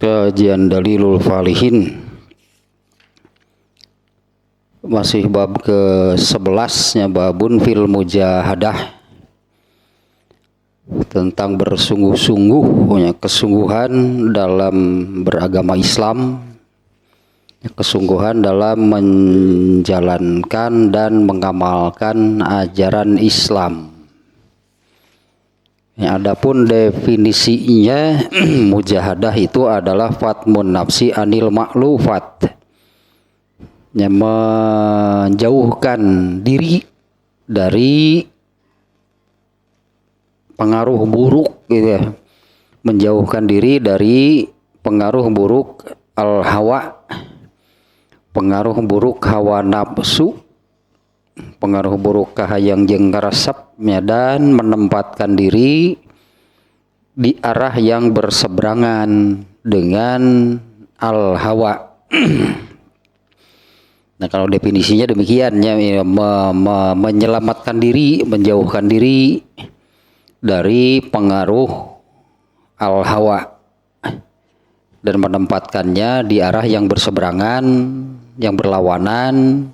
Kajian Dalilul Falihin, masih bab ke-11-nya, babun fil mujahadah, tentang bersungguh-sungguh, kesungguhan dalam beragama Islam, kesungguhan dalam menjalankan dan mengamalkan ajaran Islam. Adapun definisinya, mujahadah itu adalah fatmun nafsi anil ma'lufat, menjauhkan diri dari pengaruh buruk, gitu ya. Menjauhkan diri dari pengaruh buruk al-hawa, pengaruh buruk hawa nafsu, pengaruh buruk kahayang jeung karesepnya, dan menempatkan diri di arah yang berseberangan dengan al-hawa. Nah, kalau definisinya demikian ya, menyelamatkan diri, menjauhkan diri dari pengaruh al-hawa dan menempatkannya di arah yang berseberangan, yang berlawanan.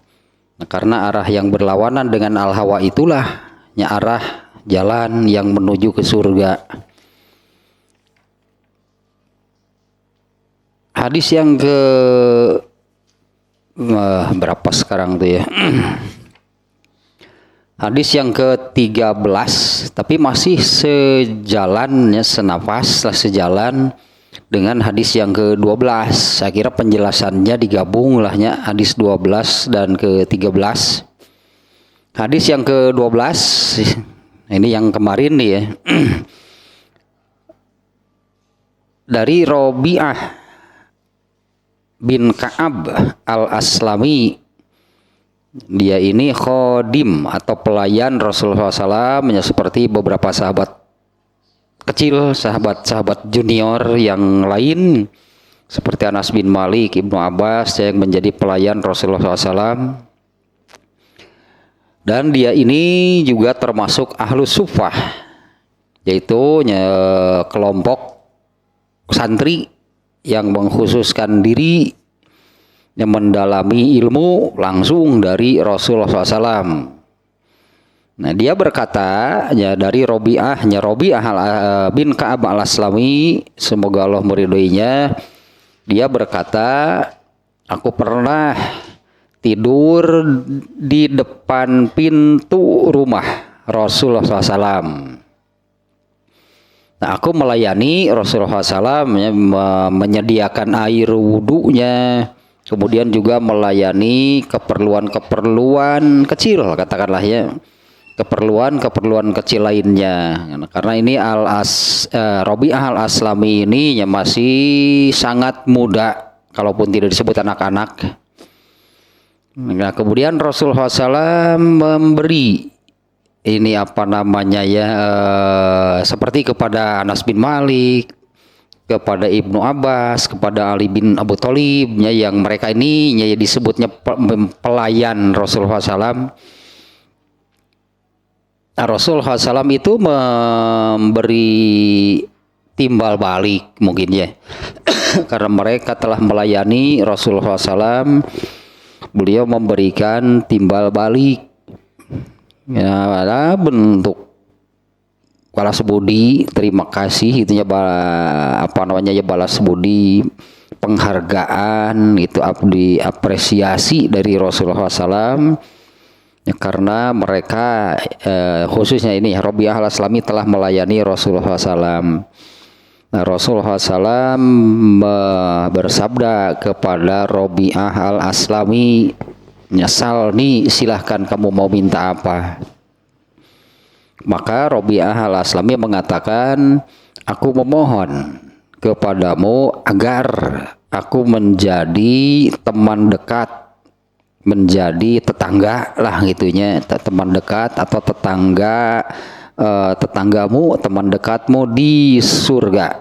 Nah, karena arah yang berlawanan dengan al-hawa itulah arah jalan yang menuju ke surga. Hadis yang ke berapa sekarang tuh ya? Hadis yang ke-13, tapi masih sejalan ya, senafas lah, sejalan dengan hadis yang ke-12. Saya kira penjelasannya digabung lahnya hadis 12 dan ke-13. Hadis yang ke-12 ini yang kemarin nih ya. Dari Robi'ah bin Ka'ab al-Aslami. Dia ini khodim atau pelayan Rasulullah SAW, seperti beberapa sahabat kecil, sahabat-sahabat junior yang lain, seperti Anas bin Malik, Ibnu Abbas, yang menjadi pelayan Rasulullah SAW. Dan dia ini juga termasuk Ahlus Suffah, yaitu kelompok santri yang mengkhususkan diri, yang mendalami ilmu langsung dari Rasulullah SAW. Nah, dia berkata ya, dari Robi'ah bin Ka'ab al-Aslami, semoga Allah meridhoinya, dia berkata, aku pernah tidur di depan pintu rumah Rasulullah SAW. Nah, aku melayani Rasulullah SAW, menyediakan air wudhunya, kemudian juga melayani keperluan-keperluan kecil, katakanlah ya, keperluan kecil lainnya. Karena ini Robi'ah al-Aslami ini masih sangat muda, kalaupun tidak disebut anak-anak. Nah, kemudian Rasulullah SAW memberi ini seperti kepada Anas bin Malik, kepada Ibnu Abbas, kepada Ali bin Abu Thalib, yang mereka ini disebutnya pelayan Rasulullah SAW. Rasulullah SAW itu memberi timbal balik mungkin ya, karena mereka telah melayani Rasulullah SAW, beliau memberikan timbal balik ya, bentuk balas budi, terima kasih, itunya balas budi, penghargaan, itu diapresiasi dari Rasulullah SAW ya, karena mereka khususnya ini Robi'ah al-Aslami telah melayani Rasulullah SAW. Nah, Rasulullah SAW bersabda kepada Robi'ah al-Aslami, salni, silahkan kamu mau minta apa. Maka Robi'ah al-Aslami mengatakan, aku memohon kepadamu agar aku menjadi teman dekat, menjadi tetangga lah gitunya, teman dekat atau tetanggamu, teman dekatmu di surga.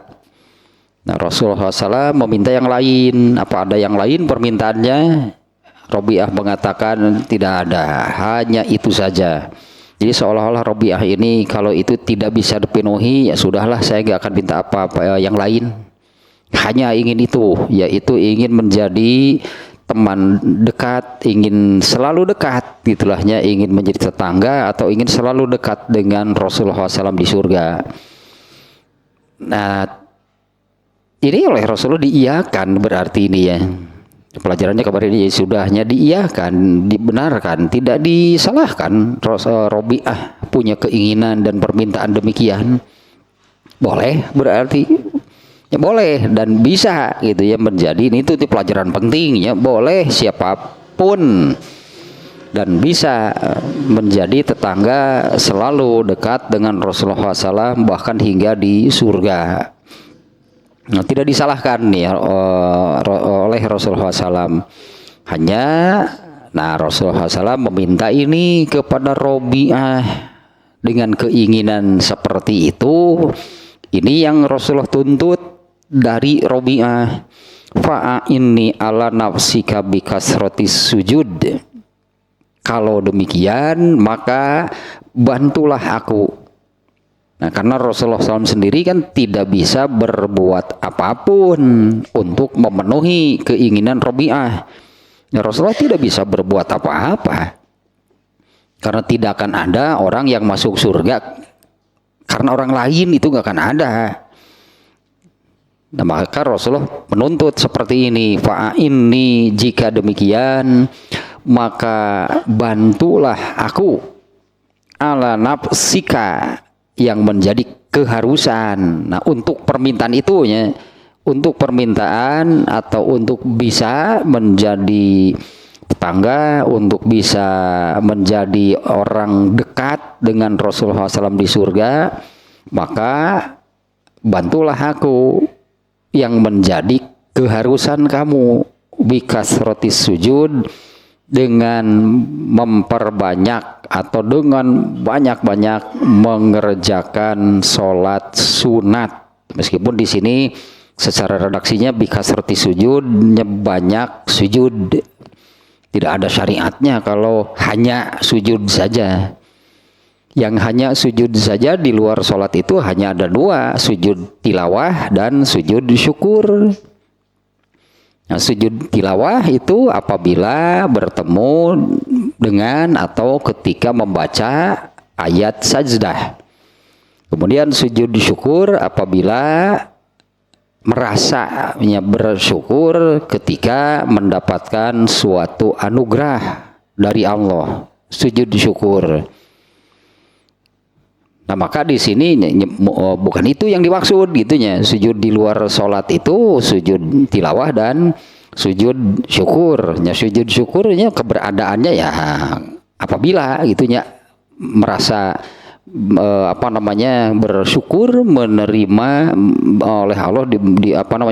Nah, Rasulullah SAW meminta yang lain. Apa ada yang lain permintaannya? Robi'ah mengatakan tidak ada, hanya itu saja. Jadi seolah-olah Robi'ah ini kalau itu tidak bisa dipenuhi, ya sudahlah, saya nggak akan minta apa-apa yang lain. hanya ingin itu, yaitu ingin menjadi teman dekat, ingin selalu dekat, gitulahnya, ingin menjadi tetangga atau ingin selalu dekat dengan Rasulullah SAW di surga. Nah, ini oleh Rasulullah diiyakan, berarti ini ya. Pelajarannya kemarin ini sudahnya diiyakan, dibenarkan, tidak disalahkan. Robi'ah punya keinginan dan permintaan demikian. Boleh, berarti ya boleh dan bisa gitu ya, menjadi ini itu pelajaran penting ya, boleh siapapun dan bisa menjadi tetangga selalu dekat dengan Rasulullah SAW bahkan hingga di surga. Nah, tidak disalahkan nih oleh Rasulullah SAW. Hanya Rasulullah SAW meminta ini kepada Robi'ah dengan keinginan seperti itu. Ini yang Rasulullah tuntut dari Robi'ah. Fa'inni ala nafsika bikasrotis sujud. Kalau demikian maka bantulah aku. Nah, karena Rasulullah SAW sendiri kan tidak bisa berbuat apapun untuk memenuhi keinginan Robi'ah. Nah, Rasulullah tidak bisa berbuat apa-apa. Karena tidak akan ada orang yang masuk surga karena orang lain, itu nggak akan ada. Nah, maka Rasulullah menuntut seperti ini. Fa'inni, jika demikian maka bantulah aku ala nafsika, yang menjadi keharusan. Nah, untuk permintaan itu ya, untuk permintaan atau untuk bisa menjadi tetangga, untuk bisa menjadi orang dekat dengan Rasulullah SAW di surga, maka bantulah aku yang menjadi keharusan kamu bikasrotis sujud, dengan memperbanyak atau dengan banyak-banyak mengerjakan sholat sunat. Meskipun di sini secara redaksinya bikasrotis sujudnya banyak sujud, tidak ada syariatnya kalau hanya sujud saja. Yang hanya sujud saja di luar sholat itu hanya ada dua, sujud tilawah dan sujud syukur. Nah, sujud tilawah itu apabila bertemu dengan atau ketika membaca ayat sajdah. Kemudian sujud syukur apabila merasa bersyukur ketika mendapatkan suatu anugerah dari Allah. Sujud syukur. Nah, maka di sini bukan itu yang dimaksud gitunya. Sujud di luar sholat itu sujud tilawah dan sujud syukur. Ya, sujud syukurnya keberadaannya ya apabila gitunya merasa bersyukur menerima oleh Allah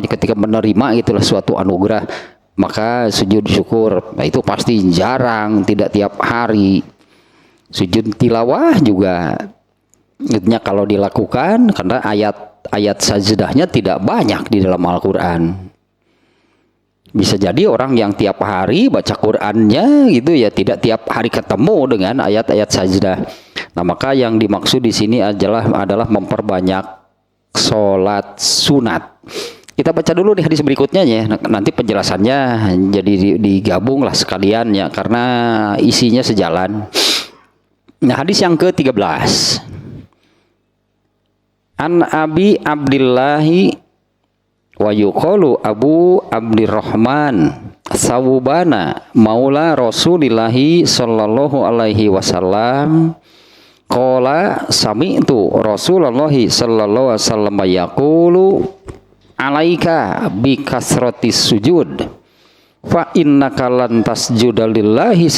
ketika menerima itulah suatu anugerah, maka sujud syukur. Nah, itu pasti jarang, tidak tiap hari. Sujud tilawah juga intinya kalau dilakukan, karena ayat sajdahnya tidak banyak di dalam Al-Quran. Bisa jadi orang yang tiap hari baca Qurannya gitu ya, tidak tiap hari ketemu dengan ayat-ayat sajdah. Nah, maka yang dimaksud di sini adalah memperbanyak sholat sunat. Kita baca dulu di hadis berikutnya ya. Nanti penjelasannya jadi digabung lah sekalian ya, karena isinya sejalan. Nah, hadis yang ke-13. An Abi Abdillahi wa yuqalu Abu Abdirrahman Sawubana maula Rasulillahi sallallahu alaihi wasallam qala sami'tu Rasulullahi sallallahu alaihi wasallam yaqulu alaika bi kasratis sujud fa innaka lan tasjuda lillahi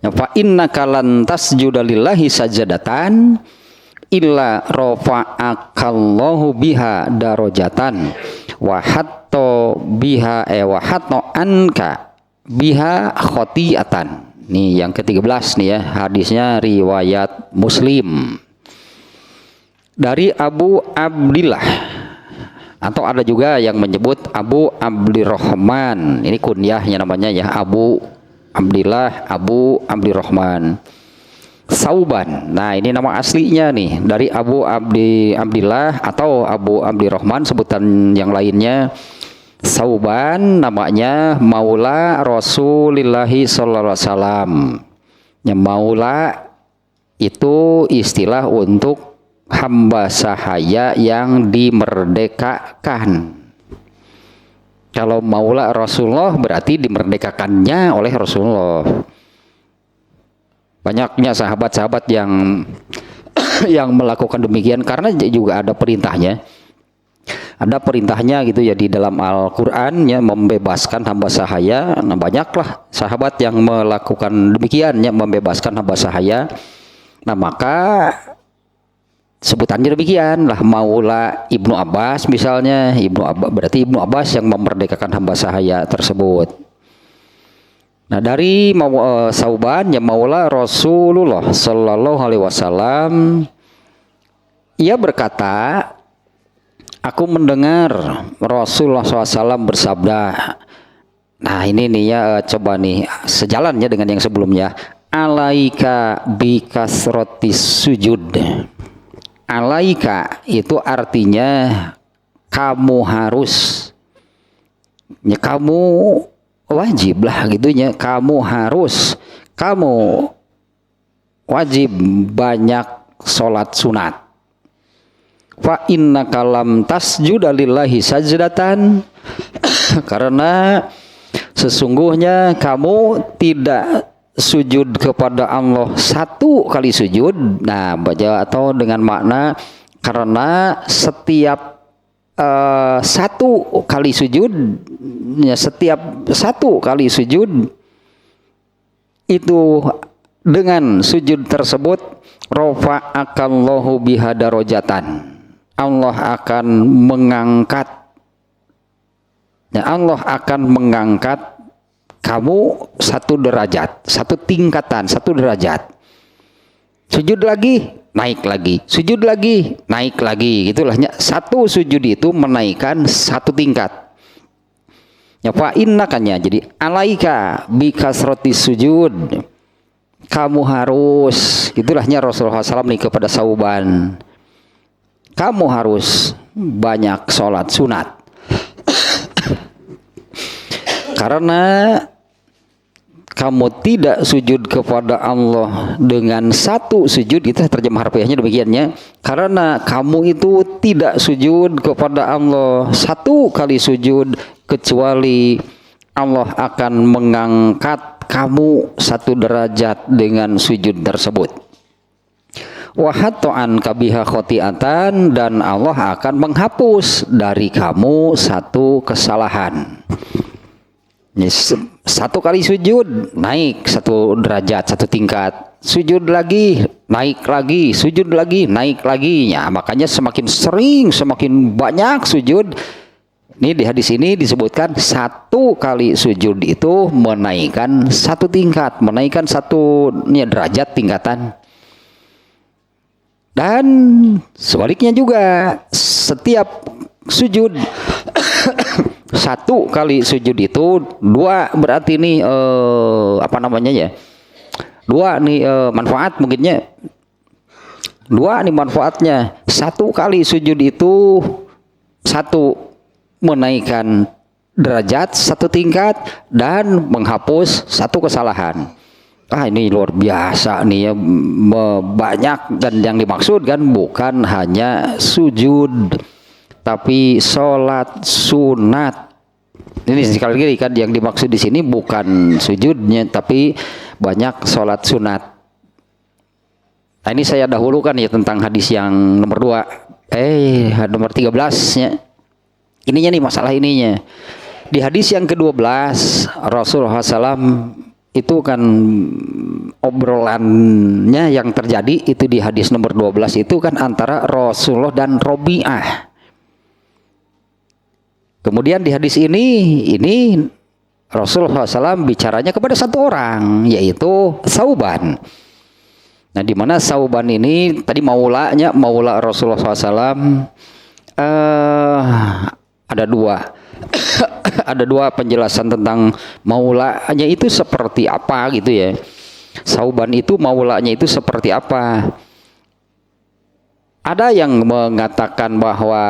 fa innaka lan tasjuda lillahi sajadatan illa rafa'akallahu biha darajatan wa hatta biha wa hatta anka biha khotiatan. Nih yang ke-13 nih ya, hadisnya riwayat Muslim dari Abu Abdillah, atau ada juga yang menyebut Abu Abdirrahman. Ini kunyahnya namanya ya, Abu Abdillah, Abu Abdirrahman. Sauban. Nah, ini nama aslinya nih dari Abu Abdillah atau Abu Abdirrahman, sebutan yang lainnya Sauban, namanya Maula Rasulillahi sallallahu alaihi wasallam. Ya, maula itu istilah untuk hamba sahaya yang dimerdekakan. Kalau maula Rasulullah berarti dimerdekakannya oleh Rasulullah. Banyaknya sahabat-sahabat yang yang melakukan demikian karena juga ada perintahnya. Ada perintahnya gitu ya di dalam Al-Qur'an ya, membebaskan hamba sahaya. Nah, banyaklah sahabat yang melakukan demikian ya, membebaskan hamba sahaya. Nah, maka sebutannya demikian lah, Maula Ibnu Abbas misalnya. Berarti Ibnu Abbas yang memerdekakan hamba sahaya tersebut. Nah, dari Sauban ya Maula Rasulullah sallallahu alaihi wasallam, ia berkata, aku mendengar Rasulullah SAW bersabda. Nah, ini nih ya, coba nih sejalannya dengan yang sebelumnya. Alaika bikasrotis sujud. Alaika itu artinya kamu harus, ya kamu wajib lah gitunya, kamu harus, kamu wajib banyak sholat sunat. Fa innaka lam tasjuda lillahi sajdatan, karena sesungguhnya kamu tidak sujud kepada Allah satu kali sujud. Nah, baca atau dengan makna karena setiap satu kali sujud ya, setiap satu kali sujud itu, dengan sujud tersebut rafa'akallahu biha darajatan, Allah akan mengangkat ya, Allah akan mengangkat kamu satu derajat, satu tingkatan, satu derajat. Sujud lagi, naik lagi, sujud lagi, naik lagi, gitulah. Satu sujud itu menaikkan satu tingkat. Ya, fa innakannya jadi alaika bikasroti sujud. Kamu harus, gitulahnya Rasulullah SAW nih kepada Sauban. Kamu harus banyak sholat sunat. Karena kamu tidak sujud kepada Allah dengan satu sujud, kita terjemah harfiahnya demikiannya. Karena kamu itu tidak sujud kepada Allah satu kali sujud, kecuali Allah akan mengangkat kamu satu derajat dengan sujud tersebut. Wa hatta'an kabiha khotiatan, dan Allah akan menghapus dari kamu satu kesalahan. Satu kali sujud naik satu derajat, satu tingkat, sujud lagi naik lagi, sujud lagi naik lagi. Ya, makanya semakin sering, semakin banyak sujud. Ini di hadis ini disebutkan satu kali sujud itu menaikkan satu tingkat, menaikkan satu derajat tingkatan. Dan sebaliknya juga, setiap sujud satu kali sujud itu dua, berarti nih apa namanya ya, dua nih manfaat mungkinnya, dua nih manfaatnya. Satu kali sujud itu satu, menaikkan derajat satu tingkat dan menghapus satu kesalahan. Ini luar biasa nih ya, banyak. Dan yang dimaksud kan bukan hanya sujud, tapi sholat sunat. Ini sekali lagi kan yang dimaksud di sini bukan sujudnya, tapi banyak sholat sunat. Nah, ini saya dahulukan ya tentang hadis yang nomor 2, nomor 13-nya. Ininya nih, masalah ininya. Di hadis yang ke-12 Rasulullah SAW itu kan obrolannya yang terjadi itu di hadis nomor 12 itu kan antara Rasulullah dan Robi'ah. Kemudian di hadis ini Rasulullah SAW bicaranya kepada satu orang, yaitu Sauban. Nah, di mana Sauban ini tadi maula Rasulullah SAW, ada dua ada dua penjelasan tentang maulanya itu seperti apa gitu ya. Sauban itu maulanya itu seperti apa? Ada yang mengatakan bahwa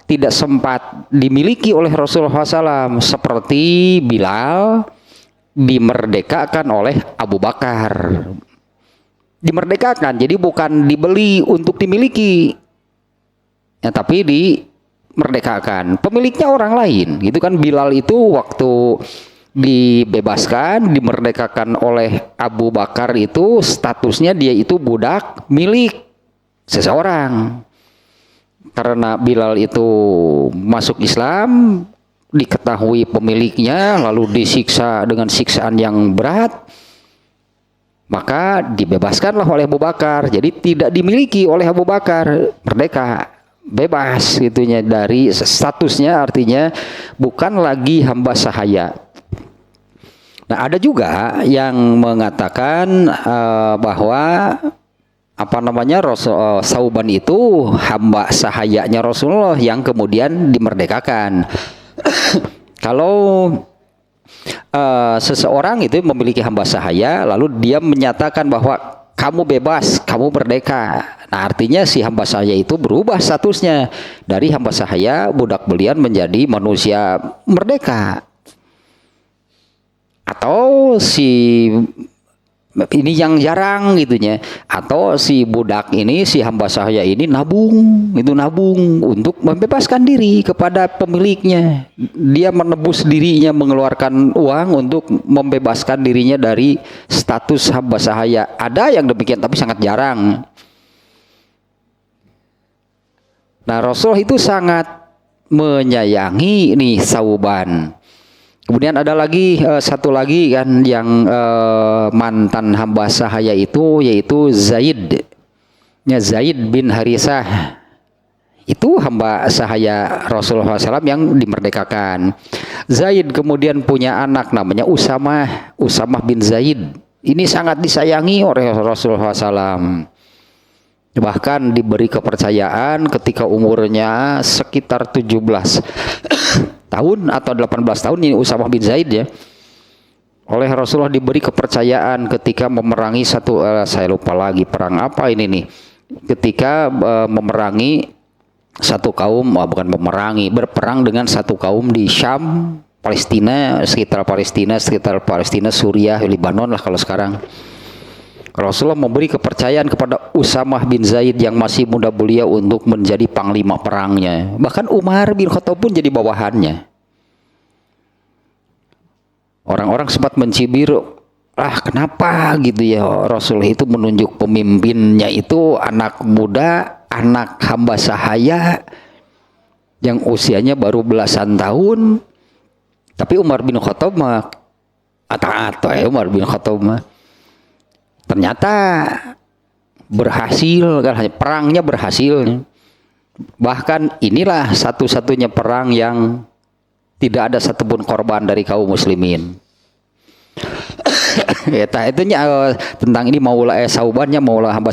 tidak sempat dimiliki oleh Rasulullah SAW, seperti Bilal dimerdekakan oleh Abu Bakar. Dimerdekakan, jadi bukan dibeli untuk dimiliki, ya, tapi dimerdekakan. Pemiliknya orang lain, gitu kan. Bilal itu waktu dibebaskan, dimerdekakan oleh Abu Bakar itu statusnya dia itu budak milik seseorang. Karena Bilal itu masuk Islam, diketahui pemiliknya, lalu disiksa dengan siksaan yang berat, maka dibebaskanlah oleh Abu Bakar. Jadi tidak dimiliki oleh Abu Bakar, merdeka, bebas gitunya dari statusnya, artinya bukan lagi hamba sahaya. Nah, ada juga yang mengatakan bahwa Sauban itu hamba sahayanya Rasulullah yang kemudian dimerdekakan. Kalau seseorang itu memiliki hamba sahaya, lalu dia menyatakan bahwa kamu bebas, kamu merdeka. Nah, artinya si hamba sahaya itu berubah statusnya dari hamba sahaya budak belian menjadi manusia merdeka. Atau si ini yang jarang gitunya, atau si budak ini, si hamba sahaya ini nabung untuk membebaskan diri kepada pemiliknya. Dia menebus dirinya, mengeluarkan uang untuk membebaskan dirinya dari status hamba sahaya. Ada yang demikian tapi sangat jarang. Nah, Rasul itu sangat menyayangi nih Sauban. Kemudian ada lagi satu lagi kan yang mantan hamba sahaya itu, yaitu Zaid. Ya, Zaid bin Harisah. Itu hamba sahaya Rasulullah SAW yang dimerdekakan. Zaid kemudian punya anak namanya Usamah bin Zaid. Ini sangat disayangi oleh Rasulullah SAW. Bahkan diberi kepercayaan ketika umurnya sekitar 17 tahun atau 18 tahun, ini Usamah bin Zaid ya, oleh Rasulullah diberi kepercayaan ketika memerangi saya lupa lagi perang apa ini nih, ketika memerangi satu kaum, berperang dengan satu kaum di Syam, sekitar Palestina, Suriah, Lebanon lah kalau sekarang. Rasulullah memberi kepercayaan kepada Usamah bin Zaid yang masih muda belia untuk menjadi panglima perangnya. Bahkan Umar bin Khattab pun jadi bawahannya. Orang-orang sempat mencibir, kenapa gitu ya Rasul itu menunjuk pemimpinnya itu anak muda, anak hamba sahaya yang usianya baru belasan tahun. Tapi Umar bin Khattab mah Umar bin Khattab mah ternyata berhasil kan, perangnya berhasil. Bahkan inilah satu-satunya perang yang tidak ada satupun korban dari kaum muslimin. Itunya tentang ini Saubannya hamba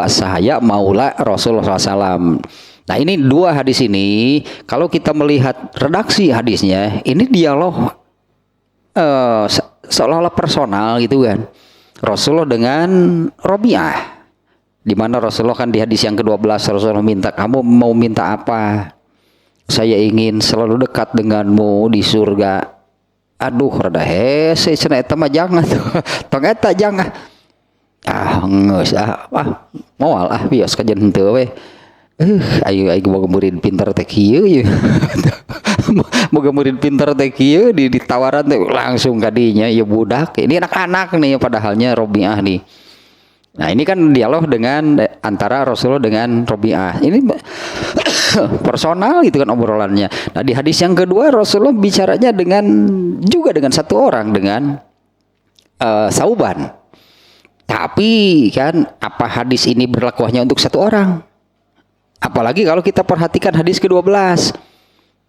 sahaya maula Rasulullah SAW. Nah, ini dua hadis ini, kalau kita melihat redaksi hadisnya, ini dialog seolah-olah personal gitu kan, Rasulullah dengan Robiah, di mana Rasulullah kan di hadis yang ke-12 Rasulullah minta, kamu mau minta apa? Saya ingin selalu dekat denganmu di surga. Aduh, rada hese cenah eta mah jangan tong eta jangan. Geus moal bios ka jeung henteu we. Ayo boga murid pintar teh kieu ye. Boga murid pintar teh kieu ditawaran teh langsung ka dinya, ya budak. Ini anak-anak nih padahalnya Robiah nih. Nah, ini kan dialog dengan antara Rasulullah dengan Robiah. Ini personal gitu kan obrolannya. Nah, di hadis yang kedua Rasulullah bicaranya juga dengan satu orang, dengan Sauban. Tapi kan apa hadis ini berlaku hanya untuk satu orang? Apalagi kalau kita perhatikan hadis ke-13.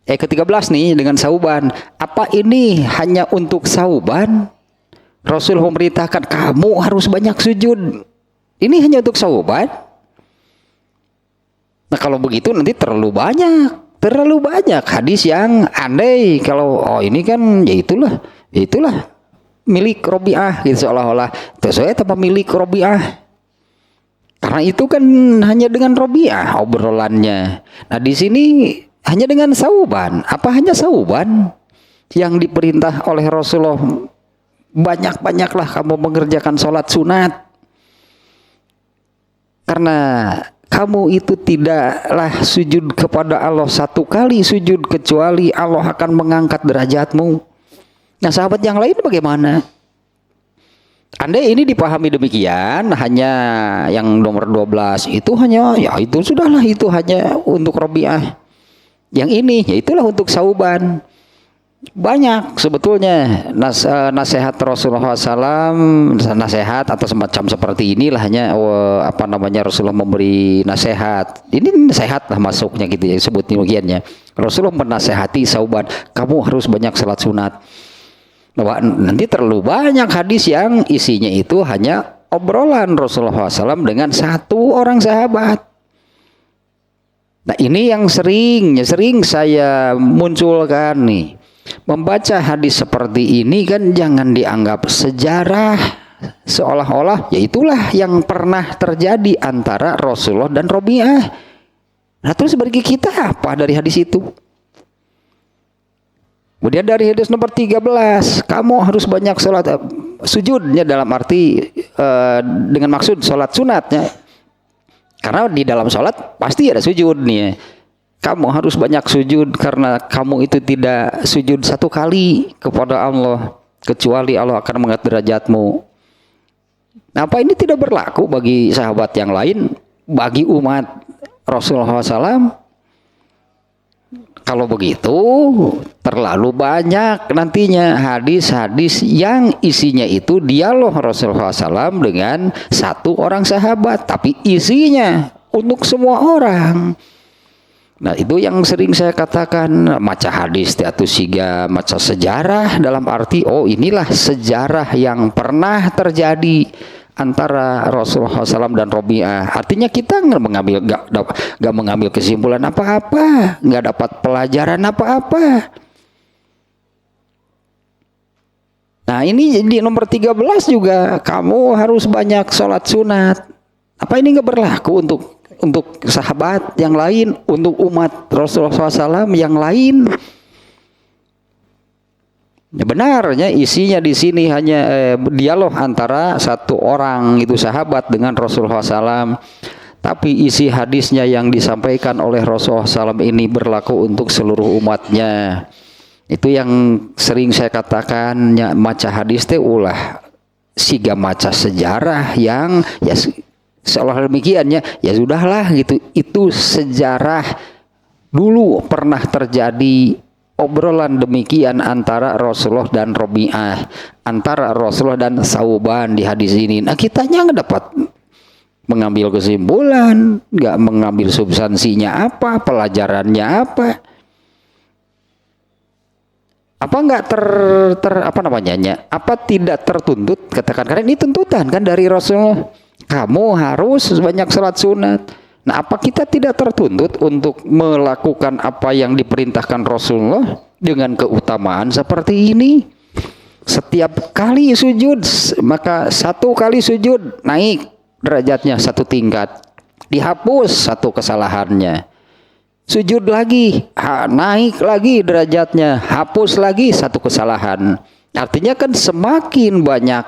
Ke-13 nih dengan Sauban. Apa ini hanya untuk Sauban? Rasul memerintahkan kamu harus banyak sujud. Ini hanya untuk Sauban? Nah, kalau begitu nanti terlalu banyak hadis yang andai kalau ini kan ya itulah milik Robi'ah gitu, seolah-olah terus saya tanpa milik Robi'ah. Karena itu kan hanya dengan Robi'ah obrolannya. Nah di sini hanya dengan Sauban. Apa hanya Sauban yang diperintah oleh Rasulullah? Banyak-banyaklah kamu mengerjakan sholat sunat. Karena kamu itu tidaklah sujud kepada Allah satu kali sujud kecuali Allah akan mengangkat derajatmu. Nah sahabat yang lain bagaimana? Andai ini dipahami demikian, hanya yang nomor 12 itu hanya, ya itu sudahlah, itu hanya untuk Robi'ah. Yang ini, ya itulah untuk Sauban. Banyak sebetulnya nasihat Rasulullah SAW, nasihat atau semacam seperti inilah, hanya Rasulullah memberi nasihat. Ini nasihat lah masuknya gitu ya, sebut demikiannya. Rasulullah menasehati Sauban, kamu harus banyak salat sunat. Nanti terlalu banyak hadis yang isinya itu hanya obrolan Rasulullah SAW dengan satu orang sahabat. Nah ini yang sering saya munculkan nih. Membaca hadis seperti ini kan jangan dianggap sejarah, seolah-olah ya itulah yang pernah terjadi antara Rasulullah dan Robi'ah. Nah terus bagi kita apa dari hadis itu? Kemudian dari hadis nomor 13, kamu harus banyak sholat sujudnya, dalam arti dengan maksud sholat sunatnya. Karena di dalam sholat pasti ada sujud nih. Kamu harus banyak sujud karena kamu itu tidak sujud satu kali kepada Allah kecuali Allah akan mengangkat derajatmu. Nah, apa ini tidak berlaku bagi sahabat yang lain, bagi umat Rasulullah SAW? Kalau begitu terlalu banyak nantinya hadis-hadis yang isinya itu dialog Rasulullah SAW dengan satu orang sahabat, tapi isinya untuk semua orang. Nah itu yang sering saya katakan, maca hadis atau siga maca sejarah, dalam arti oh inilah sejarah yang pernah terjadi antara Rasulullah SAW dan Robi'ah. Artinya kita nggak mengambil kesimpulan apa-apa, nggak dapat pelajaran apa-apa. Nah ini di nomor 13 juga, kamu harus banyak sholat sunat. Apa ini nggak berlaku untuk sahabat yang lain, untuk umat Rasulullah SAW yang lain? Ya benarnya isinya di sini hanya dialog antara satu orang itu sahabat dengan Rasulullah SAW. Tapi isi hadisnya yang disampaikan oleh Rasulullah SAW ini berlaku untuk seluruh umatnya. Itu yang sering saya katakan, ya, maca hadis teh ulah siga maca sejarah yang ya seolah demikiannya, ya sudahlah gitu. Itu sejarah dulu pernah terjadi obrolan demikian antara Rasulullah dan Robi'ah, antara Rasulullah dan Sauban di hadis ini. Nah kitanya nggak dapat mengambil kesimpulan, nggak mengambil substansinya apa, pelajarannya apa. Apa nggak apa tidak tertuntut, katakan, karena ini tuntutan kan dari Rasulullah, kamu harus banyak salat sunat. Nah, apa kita tidak tertuntut untuk melakukan apa yang diperintahkan Rasulullah dengan keutamaan seperti ini? Setiap kali sujud, maka satu kali sujud naik derajatnya satu tingkat, dihapus satu kesalahannya. Sujud lagi, naik lagi derajatnya, hapus lagi satu kesalahan. Artinya kan semakin banyak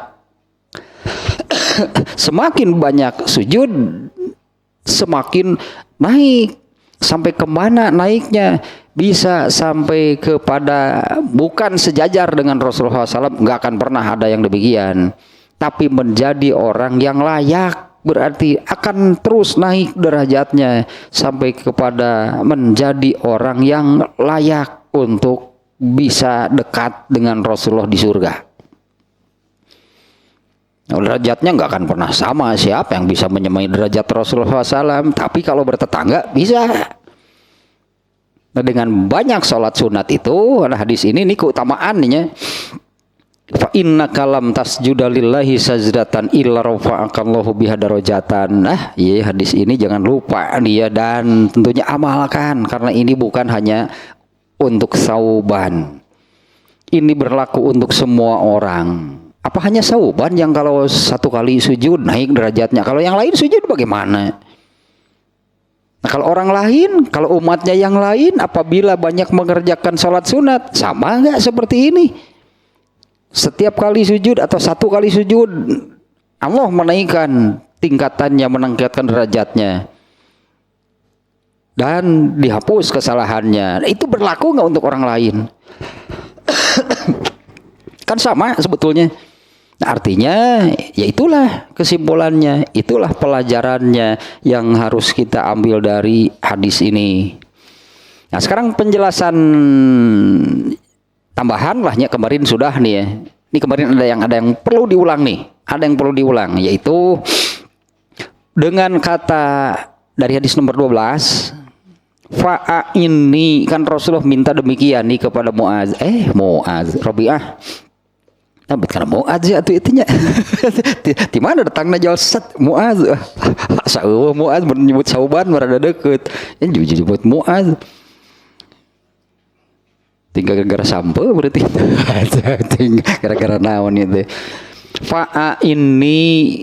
sujud, semakin naik. Sampai kemana naiknya? Bisa sampai kepada bukan sejajar dengan Rasulullah SAW, nggak akan pernah ada yang demikian. Tapi menjadi orang yang layak, berarti akan terus naik derajatnya sampai kepada menjadi orang yang layak untuk bisa dekat dengan Rasulullah di surga. Derajatnya nggak akan pernah sama, siapa yang bisa menyamai derajat Rasulullah SAW, tapi kalau bertetangga bisa. Nah, dengan banyak sholat sunat itu, nah hadis ini keutamaannya, fa inna kalam tasjuda lillahi sajdatan illa rafa'akallahu biha darajatan. Nah, iya hadis ini jangan lupa dia, dan tentunya amalkan, karena ini bukan hanya untuk Sauban. Ini berlaku untuk semua orang. Apa hanya Sauban yang kalau satu kali sujud naik derajatnya? Kalau yang lain sujud bagaimana? Nah, kalau orang lain, kalau umatnya yang lain apabila banyak mengerjakan sholat sunat, sama nggak seperti ini? Setiap kali sujud atau satu kali sujud, Allah menaikkan tingkatannya, meningkatkan derajatnya. Dan dihapus kesalahannya. Nah, itu berlaku nggak untuk orang lain? Kan sama sebetulnya. Nah, artinya ya itulah kesimpulannya, itulah pelajarannya yang harus kita ambil dari hadis ini. Nah, sekarang penjelasan tambahan lahnya kemarin sudah nih ya. Ini kemarin ada yang perlu diulang nih. Ada yang perlu diulang, yaitu dengan kata dari hadis nomor 12, fa'a ini kan Rasulullah minta demikian nih kepada Muaz. Muaz, Rabi'ah. Nah, karena Muaz ya tuh itunya. Di mana datangnya jalsat Muaz? Sauh Muaz menyebut Sauban berada deket. Ini disebut Muaz. Tinggal gara-gara sampo berarti. Tinggal gara-gara naon itu. Fa'a ini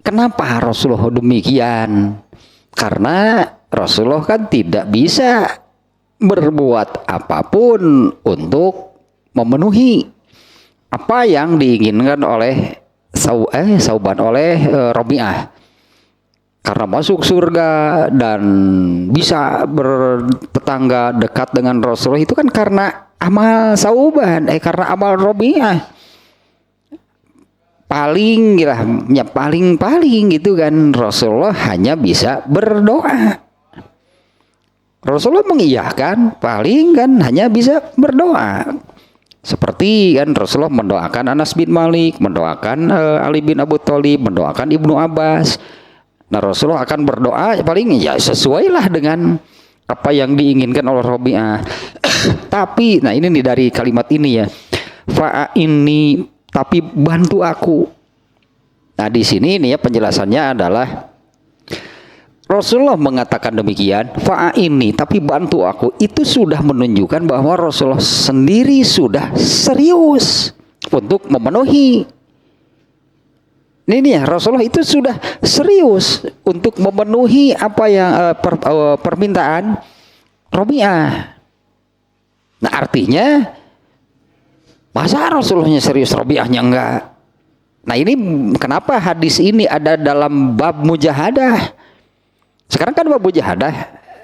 kenapa Rasulullah demikian? Karena Rasulullah kan tidak bisa berbuat apapun untuk memenuhi apa yang diinginkan oleh Sauban oleh Rabi'ah, karena masuk surga dan bisa bertetangga dekat dengan Rasulullah itu kan karena amal Sauban, karena amal Rabi'ah. Paling gitu kan, Rasulullah hanya bisa berdoa. Rasulullah mengiyakan, paling kan hanya bisa berdoa. Seperti kan Rasulullah mendoakan Anas bin Malik, mendoakan Ali bin Abu Thalib, mendoakan Ibnu Abbas. Nah, Rasulullah akan berdoa paling ya sesuailah dengan apa yang diinginkan oleh Rabi'ah. Tapi, nah ini nih dari kalimat ini ya, fa'a ini, tapi bantu aku. Nah di sini nih ya penjelasannya adalah Rasulullah mengatakan demikian, fa'a ini, tapi bantu aku, itu sudah menunjukkan bahwa Rasulullah sendiri sudah serius untuk memenuhi. Ini nih ya, Rasulullah itu sudah serius untuk memenuhi apa yang permintaan Rabi'ah. Nah artinya masa Rasulullahnya serius, Rabi'ahnya enggak? Nah ini kenapa hadis ini ada dalam bab mujahadah. Sekarang kan bab mujahadah.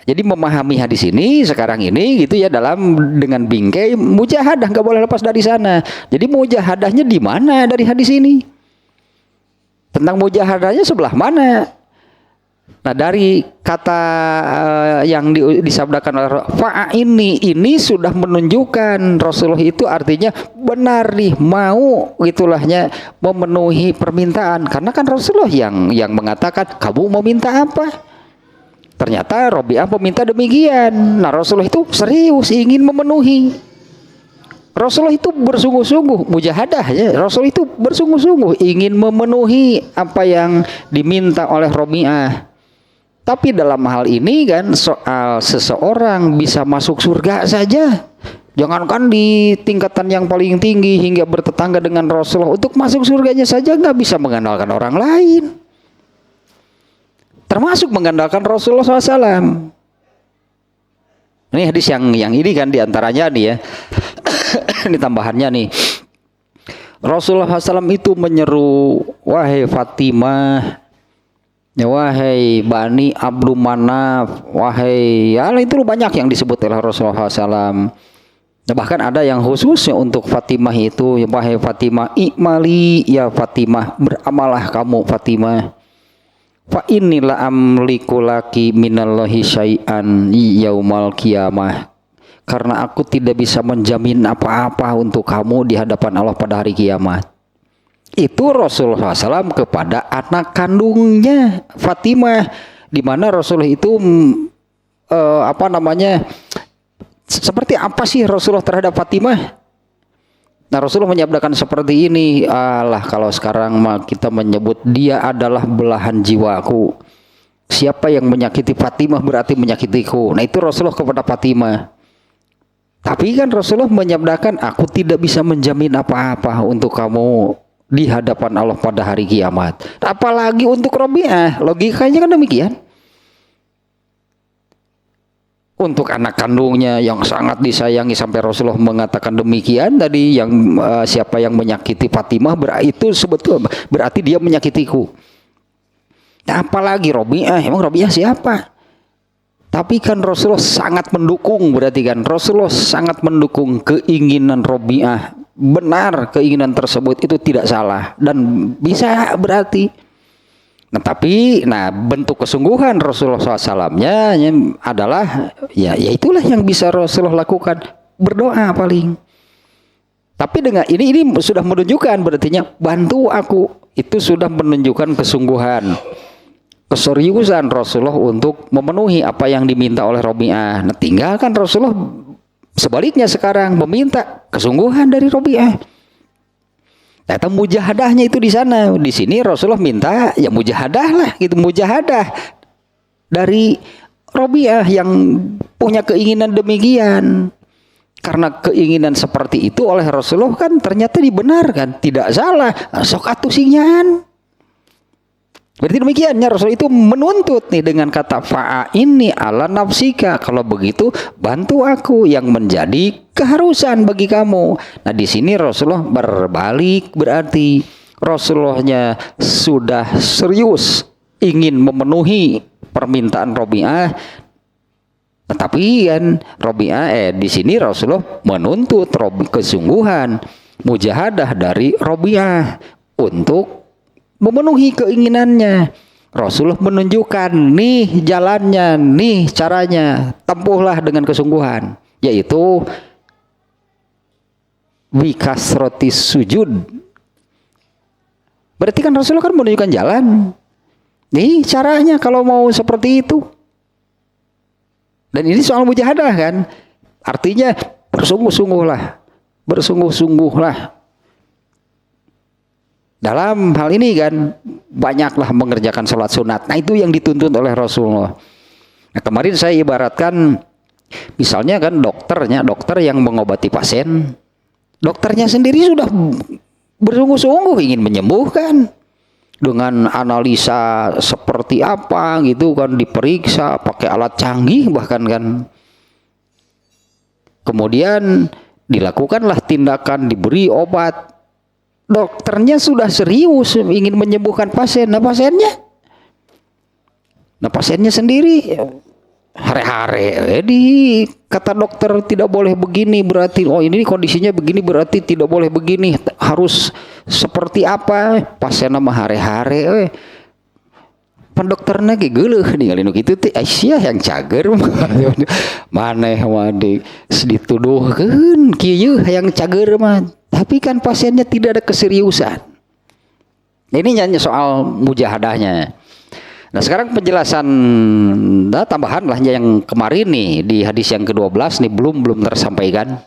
Jadi memahami hadis ini sekarang ini gitu ya dalam dengan bingkai mujahadah, nggak boleh lepas dari sana. Jadi mujahadahnya di mana dari hadis ini? Tentang mujahadahnya sebelah mana? Nah dari kata yang disabdakan oleh fa'a ini sudah menunjukkan Rasulullah itu artinya benar nih mau gitulahnya memenuhi permintaan, karena kan Rasulullah yang mengatakan kamu mau minta apa? Ternyata Rabi'ah meminta demikian. Nah Rasulullah itu serius ingin memenuhi. Rasulullah itu bersungguh-sungguh mujahadah ya. Rasulullah itu bersungguh-sungguh ingin memenuhi apa yang diminta oleh Rabi'ah. Tapi dalam hal ini kan soal seseorang bisa masuk surga saja. Jangankan di tingkatan yang paling tinggi hingga bertetangga dengan Rasulullah, untuk masuk surganya saja nggak bisa mengandalkan orang lain. Termasuk mengandalkan Rasulullah SAW. Ini hadis yang ini kan diantaranya nih ya. Ini tambahannya nih. Rasulullah SAW itu menyeru, wahai Fatimah, ya wahai Bani Abdul Manaf, wahai ya itu banyak yang disebut oleh Rasulullah SAW. Nah, bahkan ada yang khususnya untuk Fatimah itu, ya wahai Fatimah, ikmali ya Fatimah, beramalah kamu Fatimah. Fa inilah amliku laki minallahi syai'an yaumal qiyamah. Karena aku tidak bisa menjamin apa-apa untuk kamu di hadapan Allah pada hari kiamat. Itu Rasulullah SAW kepada anak kandungnya Fatimah, di mana Rasulullah itu seperti apa sih Rasulullah terhadap Fatimah? Nah Rasulullah menyabdakan seperti ini, alah kalau sekarang kita menyebut dia adalah belahan jiwaku. Siapa yang menyakiti Fatimah berarti menyakitiku. Nah itu Rasulullah kepada Fatimah. Tapi kan Rasulullah menyabdakan, aku tidak bisa menjamin apa-apa untuk kamu di hadapan Allah pada hari kiamat. Apalagi untuk Robi'ah, logikanya kan demikian. Untuk anak kandungnya yang sangat disayangi sampai Rasulullah mengatakan demikian tadi, yang siapa yang menyakiti Fatimah itu sebetulnya berarti dia menyakitiku. Nah, apalagi Robi'ah, emang Robi'ah siapa? Tapi kan Rasulullah sangat mendukung, berarti kan Rasulullah sangat mendukung keinginan Robi'ah. Benar, keinginan tersebut itu tidak salah dan bisa berarti. Nah, tapi bentuk kesungguhan Rasulullah SAW-nya adalah ya itulah yang bisa Rasulullah lakukan, berdoa paling. Tapi dengan ini sudah menunjukkan berartinya bantu aku, itu sudah menunjukkan kesungguhan, keseriusan Rasulullah untuk memenuhi apa yang diminta oleh Robi'ah. Nah, tinggalkan Rasulullah sebaliknya sekarang meminta kesungguhan dari Robi'ah. Ternyata mujahadahnya itu di sana. Di sini Rasulullah minta ya mujahadah lah, gitu, mujahadah dari Robi'ah yang punya keinginan demikian. Karena keinginan seperti itu oleh Rasulullah kan ternyata dibenarkan, tidak salah. Sok atuh sinyan. Berarti demikiannya Rasul itu menuntut nih dengan kata fa'ini ala nafsika. Kalau begitu bantu aku yang menjadi keharusan bagi kamu. Nah, di sini Rasulullah berbalik, berarti Rasulullahnya sudah serius ingin memenuhi permintaan Robi'ah. Tetapi kan Robi'ah di sini Rasulullah menuntut kesungguhan mujahadah dari Robi'ah untuk memenuhi keinginannya. Rasulullah menunjukkan nih jalannya, nih caranya, tempuhlah dengan kesungguhan, yaitu bikasrotis sujud. Berarti kan Rasulullah kan menunjukkan jalan, nih caranya kalau mau seperti itu. Dan ini soal mujahadah kan, artinya bersungguh-sungguhlah dalam hal ini kan, banyaklah mengerjakan sholat sunat. Nah, itu yang dituntut oleh Rasulullah. Nah, kemarin saya ibaratkan misalnya kan dokter yang mengobati pasien, dokternya sendiri sudah bersungguh-sungguh ingin menyembuhkan dengan analisa seperti apa gitu kan, diperiksa pakai alat canggih bahkan kan. Kemudian dilakukanlah tindakan, diberi obat. Dokternya sudah serius ingin menyembuhkan pasien. Nah, pasiennya sendiri hare-hare. Kata dokter tidak boleh begini, berarti ini kondisinya begini, berarti tidak boleh begini, harus seperti apa. Pasien nama hare-hare. Pendokternya ge geuleuh ningali nu kitu teh Aisyah yang cager maneh mah dituduhkeun kieu yang cager mah. Tapi kan pasiennya tidak ada keseriusan. Ini hanya soal mujahadahnya. Nah, sekarang penjelasan tambahan lah yang kemarin nih di hadis yang ke-12 nih belum tersampaikan.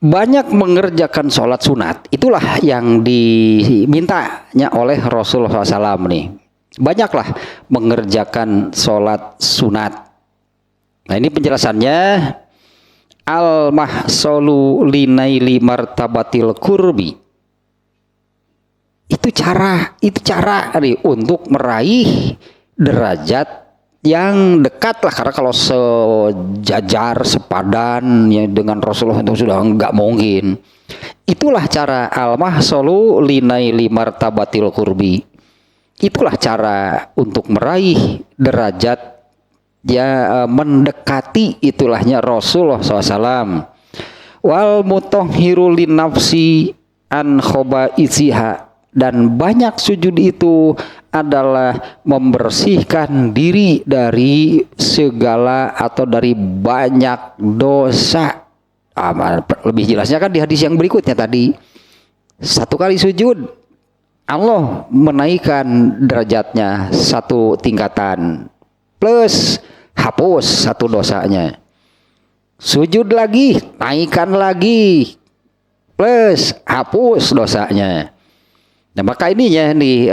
Banyak mengerjakan sholat sunat, itulah yang dimintanya oleh Rasulullah SAW nih. Banyaklah mengerjakan sholat sunat. Nah, ini penjelasannya. Al-mahsolu linaili martabatil kurbi. Itu cara nih untuk meraih derajat yang dekat lah, karena kalau sejajar sepadan ya dengan Rasulullah itu sudah enggak mungkin. Itulah cara al-mahsolu linaili martabatil kurbi. Itulah cara untuk meraih derajat ya mendekati itulahnya Rasulullah SAW. Wal mutahhiru lin nafsi an khobaisiha, dan banyak sujud itu adalah membersihkan diri dari segala atau dari banyak dosa. Lebih jelasnya kan di hadis yang berikutnya tadi. Satu kali sujud Allah menaikkan derajatnya satu tingkatan, plus hapus satu dosanya. Sujud lagi, naikkan lagi, plus hapus dosanya. Nah, maka ininya nih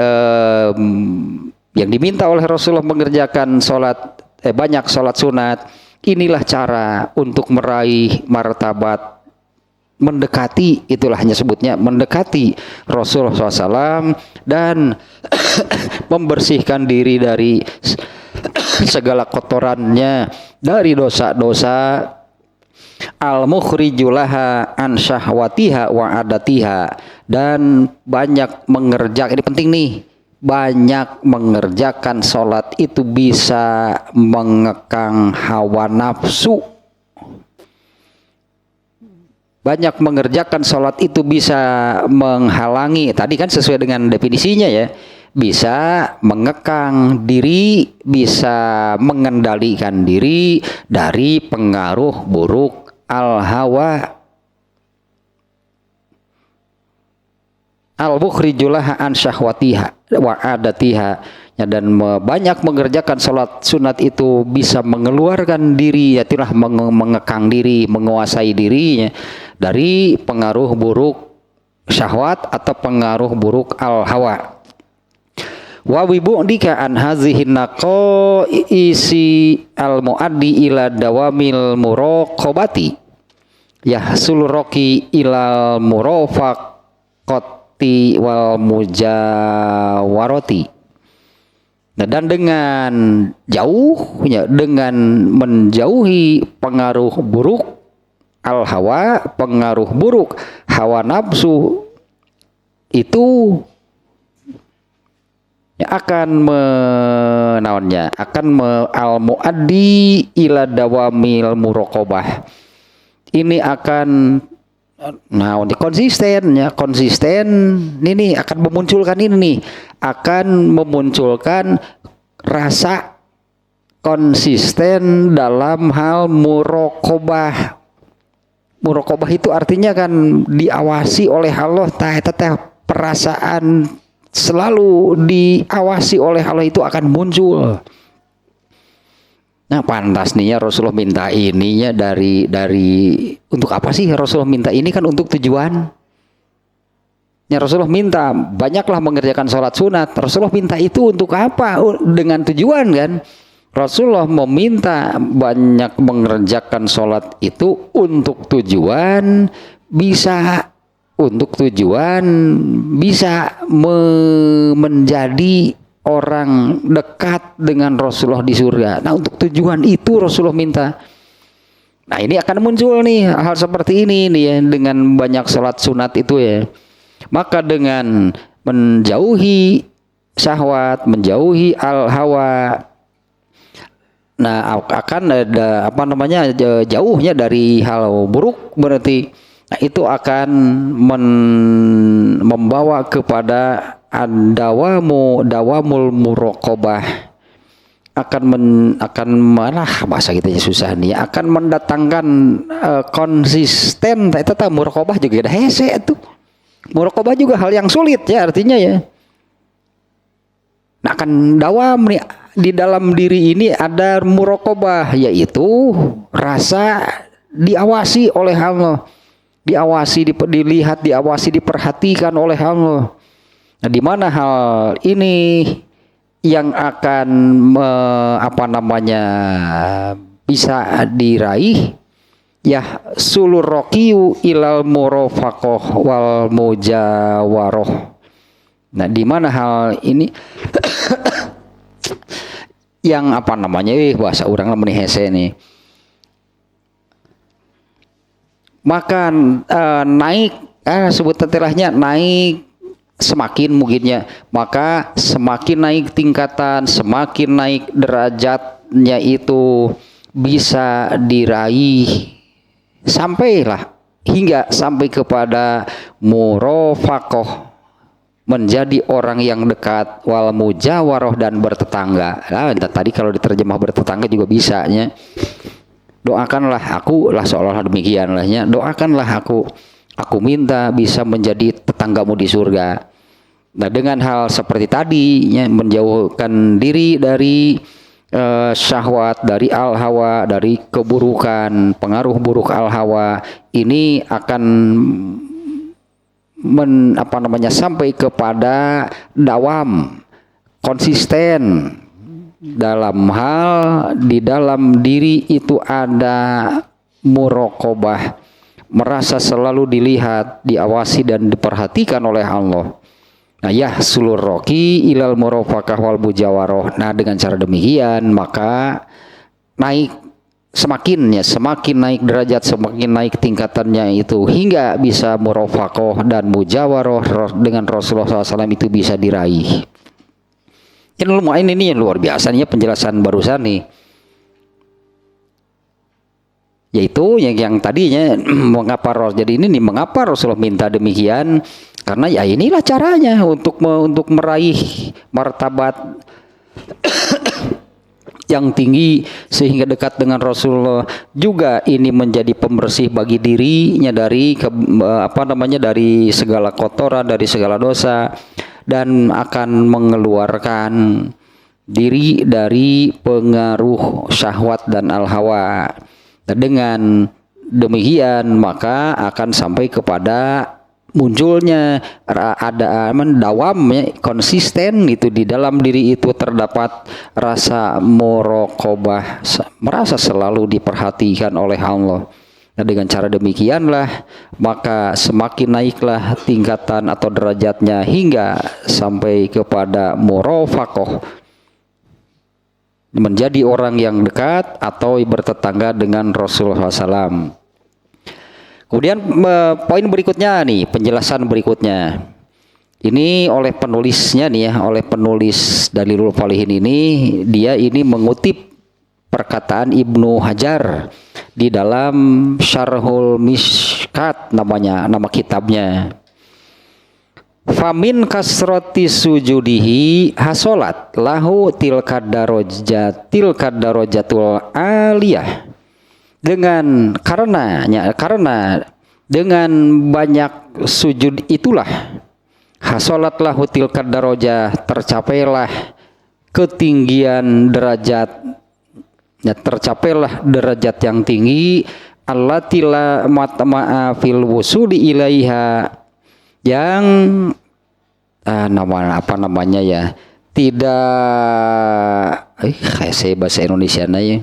yang diminta oleh Rasulullah mengerjakan sholat banyak sholat sunat. Inilah cara untuk meraih martabat, mendekati, itulah hanya sebutnya mendekati Rasulullah SAW dan membersihkan diri dari segala kotorannya, dari dosa-dosa, al-mukhrijulaha an syahwatiha wa adatiha, dan banyak mengerjakan, ini penting nih, banyak mengerjakan sholat itu bisa mengekang hawa nafsu. Banyak mengerjakan sholat itu bisa menghalangi, tadi kan sesuai dengan definisinya ya, bisa mengekang diri, bisa mengendalikan diri dari pengaruh buruk al-hawa. Al-mukhrijulaha an syahwatiha wa adatiha, ya, dan banyak mengerjakan sholat sunat itu bisa mengeluarkan diri, itulah mengekang diri, menguasai dirinya dari pengaruh buruk syahwat atau pengaruh buruk al-hawa. Wa wibu'dika an hazihin naqo isi al-muaddi ila dawamil muraqabati yahsul roki ilal murafaqati wal mujawarati. Nah, dan dengan jauhnya, dengan menjauhi pengaruh buruk al-hawa, pengaruh buruk hawa nafsu, itu akan al-muaddi ila dawamil muraqabah. Ini akan konsisten ini akan memunculkan ini nih, akan memunculkan rasa konsisten dalam hal muraqabah. Muraqabah itu artinya kan diawasi oleh Allah, tetap perasaan selalu diawasi oleh Allah itu akan muncul. Nah, pantas nih ya Rasulullah minta ininya dari untuk apa sih Rasulullah minta ini? Kan untuk tujuan. Ya, Rasulullah minta banyaklah mengerjakan sholat sunat. Rasulullah minta itu untuk apa? Dengan tujuan kan? Rasulullah meminta banyak mengerjakan sholat itu untuk tujuan bisa menjadi orang dekat dengan Rasulullah di surga. Nah, untuk tujuan itu Rasulullah minta. Nah, ini akan muncul nih hal seperti ini nih ya, dengan banyak sholat sunat itu ya. Maka dengan menjauhi syahwat, menjauhi al-hawa, nah akan ada jauhnya dari hal buruk, berarti nah itu akan membawa kepada dawamul muraqabah, akan bahasa kita susah nih, akan mendatangkan konsisten. Itu muraqabah juga ada hese itu. Muraqabah juga hal yang sulit ya artinya ya. Nah, akan dawam nih, di dalam diri ini ada muraqabah, yaitu rasa diawasi oleh Allah, dilihat, diawasi, diperhatikan oleh Allah. Nah, di mana hal ini yang akan bisa diraih? Ya, sulur rokiu ilal murafaqah wal mujawaroh. Nah, di mana hal ini yang bahasa orang namanya hese nih. Maka naik sebut tetelahnya naik semakin mungkinnya, maka semakin naik tingkatan, semakin naik derajatnya itu bisa diraih sampai kepada murafaqah, menjadi orang yang dekat, wal mujawaroh, dan bertetangga. Nah, tadi kalau diterjemah bertetangga juga bisa nya. Doakanlah aku lah, seolah demikian lahnya. Doakanlah aku minta bisa menjadi tetanggamu di surga. Nah, dengan hal seperti tadi ya, menjauhkan diri dari syahwat, dari al-hawa, dari keburukan, pengaruh buruk al-hawa, ini akan sampai kepada dawam, konsisten dalam hal di dalam diri itu ada muraqabah, merasa selalu dilihat, diawasi dan diperhatikan oleh Allah. Nah, yahsulur roki ilal murafaqah wal mujawaroh. Nah, dengan cara demikian maka naik semakin naik derajat, semakin naik tingkatannya itu hingga bisa murafaqah dan mujawaroh dengan Rasulullah SAW itu bisa diraih. Ini yang luar biasa nih penjelasan barusan nih. Yaitu yang tadinya mengapa Rasulullah minta demikian, karena ya inilah caranya untuk meraih martabat yang tinggi sehingga dekat dengan Rasulullah. Juga ini menjadi pembersih bagi dirinya dari dari segala kotoran, dari segala dosa, dan akan mengeluarkan diri dari pengaruh syahwat dan al-hawa. Dengan demikian maka akan sampai kepada munculnya ada dawamnya konsisten itu di dalam diri itu terdapat rasa muraqabah, merasa selalu diperhatikan oleh Allah. Nah, dengan cara demikianlah maka semakin naiklah tingkatan atau derajatnya hingga sampai kepada murafaqah, menjadi orang yang dekat atau bertetangga dengan Rasulullah SAW. Kemudian poin berikutnya nih, penjelasan berikutnya. Ini oleh penulisnya nih ya, oleh penulis Dalilul Falihin ini, dia ini mengutip perkataan Ibnu Hajar di dalam Syarhul Mishkat nama kitabnya. Famin kasroti sujudihi hasolat lahu tilkad darajatul aliyah. Karena dengan banyak sujud itulah hasolat lahu tilkad darajah, tercapailah ketinggian derajat, ya, tercapailah derajat yang tinggi, allati la matma'a fil wusuli ilaiha, yang saya bahasa Indonesia ya,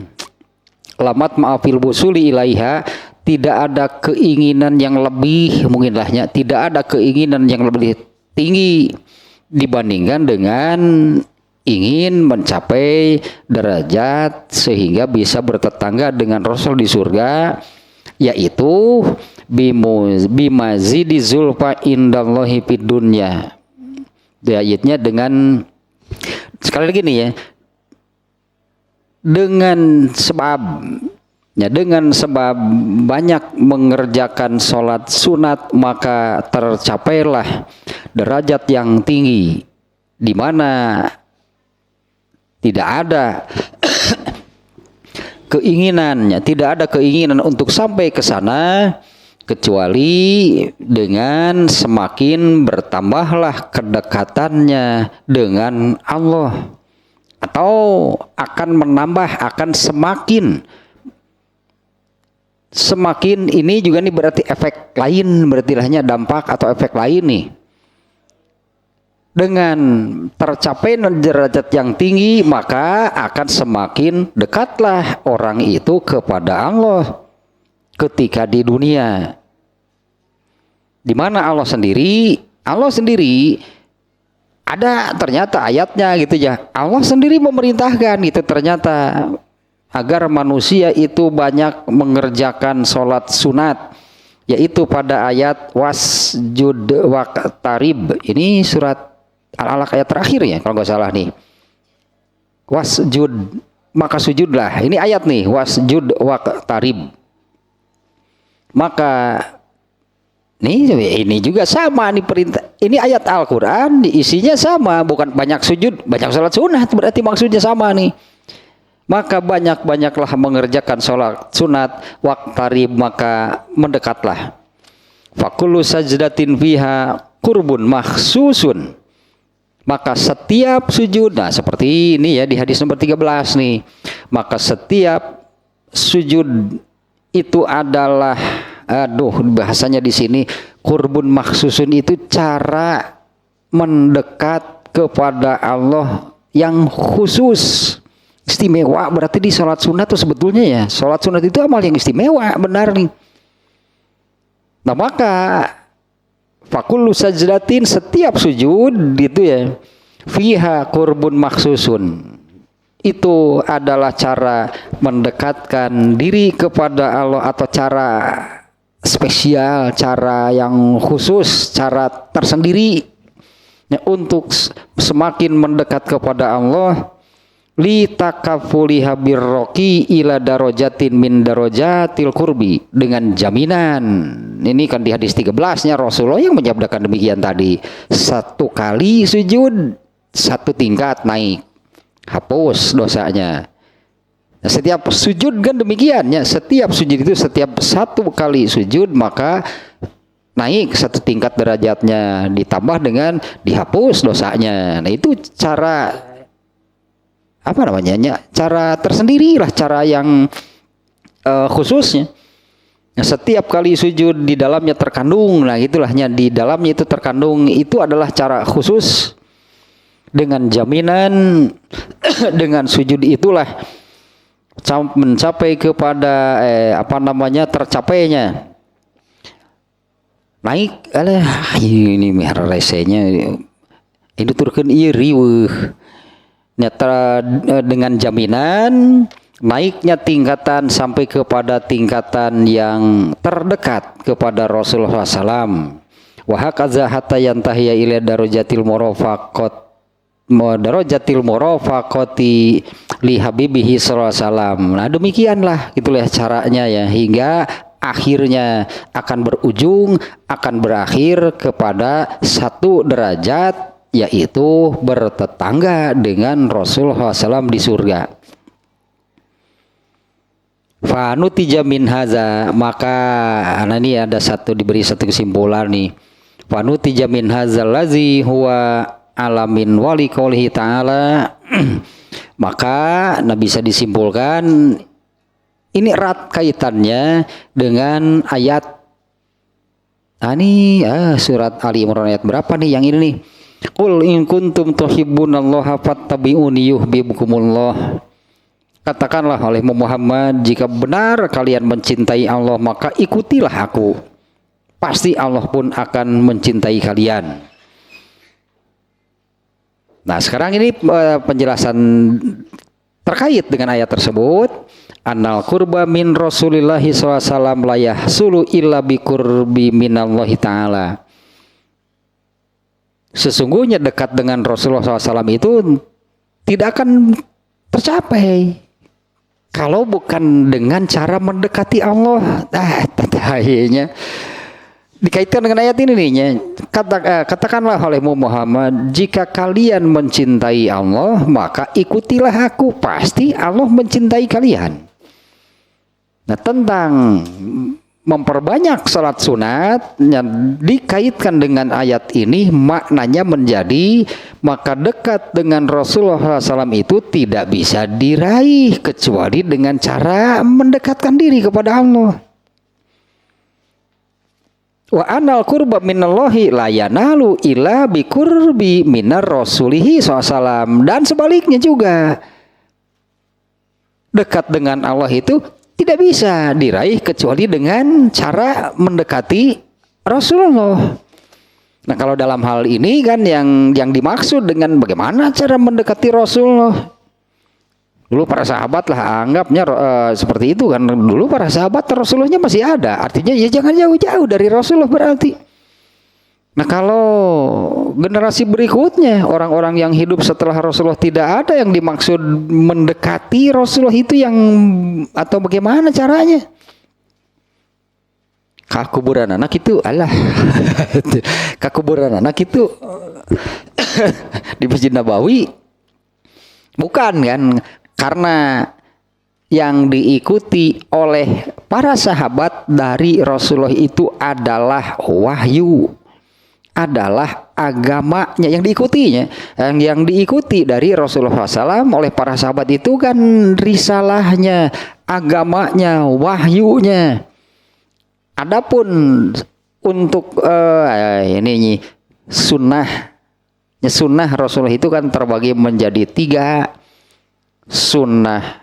lamat ma'afil busuli ilaiha, tidak ada keinginan yang lebih, mungkinlahnya tidak ada keinginan yang lebih tinggi dibandingkan dengan ingin mencapai derajat sehingga bisa bertetangga dengan Rasul di surga, yaitu bimazidi zulfa indallahi fid dunya. Ayatnya dengan sekali lagi nih ya, dengan sebab banyak mengerjakan sholat sunat maka tercapailah derajat yang tinggi, di mana tidak ada keinginan untuk sampai ke sana kecuali dengan semakin bertambahlah kedekatannya dengan Allah, atau akan semakin ini juga nih berarti efek lain, berarti lahnya dampak atau efek lain nih. Dengan tercapai derajat yang tinggi maka akan semakin dekatlah orang itu kepada Allah ketika di dunia, di mana Allah sendiri ada ternyata ayatnya gitu ya, Allah sendiri memerintahkan gitu ternyata agar manusia itu banyak mengerjakan sholat sunat, yaitu pada ayat wasjud waqtarib. Ini surat Al-Alaq ayat terakhir ya kalau nggak salah nih, wasjud maka sujudlah, ini ayat nih, wasjud waqtarib. Maka ini juga sama nih perintah. Ini ayat Al-Quran, isinya sama, bukan banyak sujud, banyak sholat sunat, berarti maksudnya sama nih. Maka banyak-banyaklah mengerjakan sholat sunat, waqtarib maka mendekatlah. Fakullu sajdatin fiha qurbun makhsusun. Maka setiap sujud, nah seperti ini ya di hadis nomor 13 nih. Maka setiap sujud itu adalah, bahasanya di sini qurbun makhsusun, itu cara mendekat kepada Allah yang khusus. Istimewa berarti di sholat sunat tuh sebetulnya ya. Sholat sunat itu amal yang istimewa, benar nih. Nah maka fakullu sajdatin, setiap sujud gitu ya, fiha qurbun maksusun, itu adalah cara mendekatkan diri kepada Allah atau cara spesial, cara yang khusus, cara tersendiri ya, untuk semakin mendekat kepada Allah. Li takafuliha birroqi ila darajatin min darajatil qurbi, dengan jaminan. Ini kan di hadis 13-nya Rasulullah yang menyabdakan demikian tadi. Satu kali sujud, satu tingkat naik, hapus dosanya. Nah, setiap sujud kan demikiannya. Setiap sujud itu, setiap satu kali sujud maka naik satu tingkat derajatnya, ditambah dengan dihapus dosanya. Nah itu cara apa namanya, cara tersendiri lah, cara yang khususnya. Nah, setiap kali sujud di dalamnya terkandung, nah itulahnya di dalamnya itu terkandung, itu adalah cara khusus dengan jaminan dengan sujud itulah mencapai kepada apa namanya, tercapainya naik ini mihar resenya ini turun iya riweuh nyata dengan jaminan naiknya tingkatan sampai kepada tingkatan yang terdekat kepada Rasulullah SAW. Wa hakaza hatta yantahiya ila darajatil murafaqati li habibihi sallallahu alaihi wasallam. Nah demikianlah itulah caranya ya, hingga akhirnya akan berujung, akan berakhir kepada satu derajat, yaitu bertetangga dengan Rasulullah SAW di surga. Fanutija min haza, maka ini ada diberi satu kesimpulan nih. Fanutija min hazal lazi huwa alamin wali qaulihi ta'ala. Maka bisa disimpulkan ini erat kaitannya dengan ayat surat Ali Imran ayat berapa nih yang ini nih? Qul in kuntum tuhibbunallaha fattabi'uni yuhibbukumullah. Katakanlah oleh Muhammad, jika benar kalian mencintai Allah maka ikutilah aku, pasti Allah pun akan mencintai kalian. Nah sekarang ini penjelasan terkait dengan ayat tersebut. Annal qurba min Rasulillahi SAW la yahsulu illa biqurbi minallahi ta'ala. Sesungguhnya dekat dengan Rasulullah SAW itu tidak akan tercapai kalau bukan dengan cara mendekati Allah. Akhirnya dikaitkan dengan ayat ini nih. Katakanlah oleh Muhammad, jika kalian mencintai Allah maka ikutilah aku, pasti Allah mencintai kalian. Nah tentang memperbanyak salat sunat yang dikaitkan dengan ayat ini, maknanya menjadi maka dekat dengan Rasulullah SAW itu tidak bisa diraih kecuali dengan cara mendekatkan diri kepada Allah. Wa anal qurba minallahi la yanalu illa biqurbi minar rasulihi SAW. Dan sebaliknya juga, dekat dengan Allah itu tidak bisa diraih kecuali dengan cara mendekati Rasulullah. Nah kalau dalam hal ini kan yang dimaksud dengan bagaimana cara mendekati Rasulullah. Dulu para sahabat lah anggapnya seperti itu kan. Dulu para sahabat Rasulullahnya masih ada. Artinya ya jangan jauh-jauh dari Rasulullah berarti. Nah kalau generasi berikutnya, orang-orang yang hidup setelah Rasulullah, tidak ada yang dimaksud mendekati Rasulullah itu yang, atau bagaimana caranya? Kakuburan anak itu kakuburan anak itu di Masjid Nabawi bukan kan, karena yang diikuti oleh para sahabat dari Rasulullah itu adalah wahyu, adalah agamanya yang diikutinya. Yang diikuti dari Rasulullah SAW oleh para sahabat itu kan risalahnya, agamanya, wahyunya. Adapun untuk ini sunnah Rasulullah itu kan terbagi menjadi 3. sunnah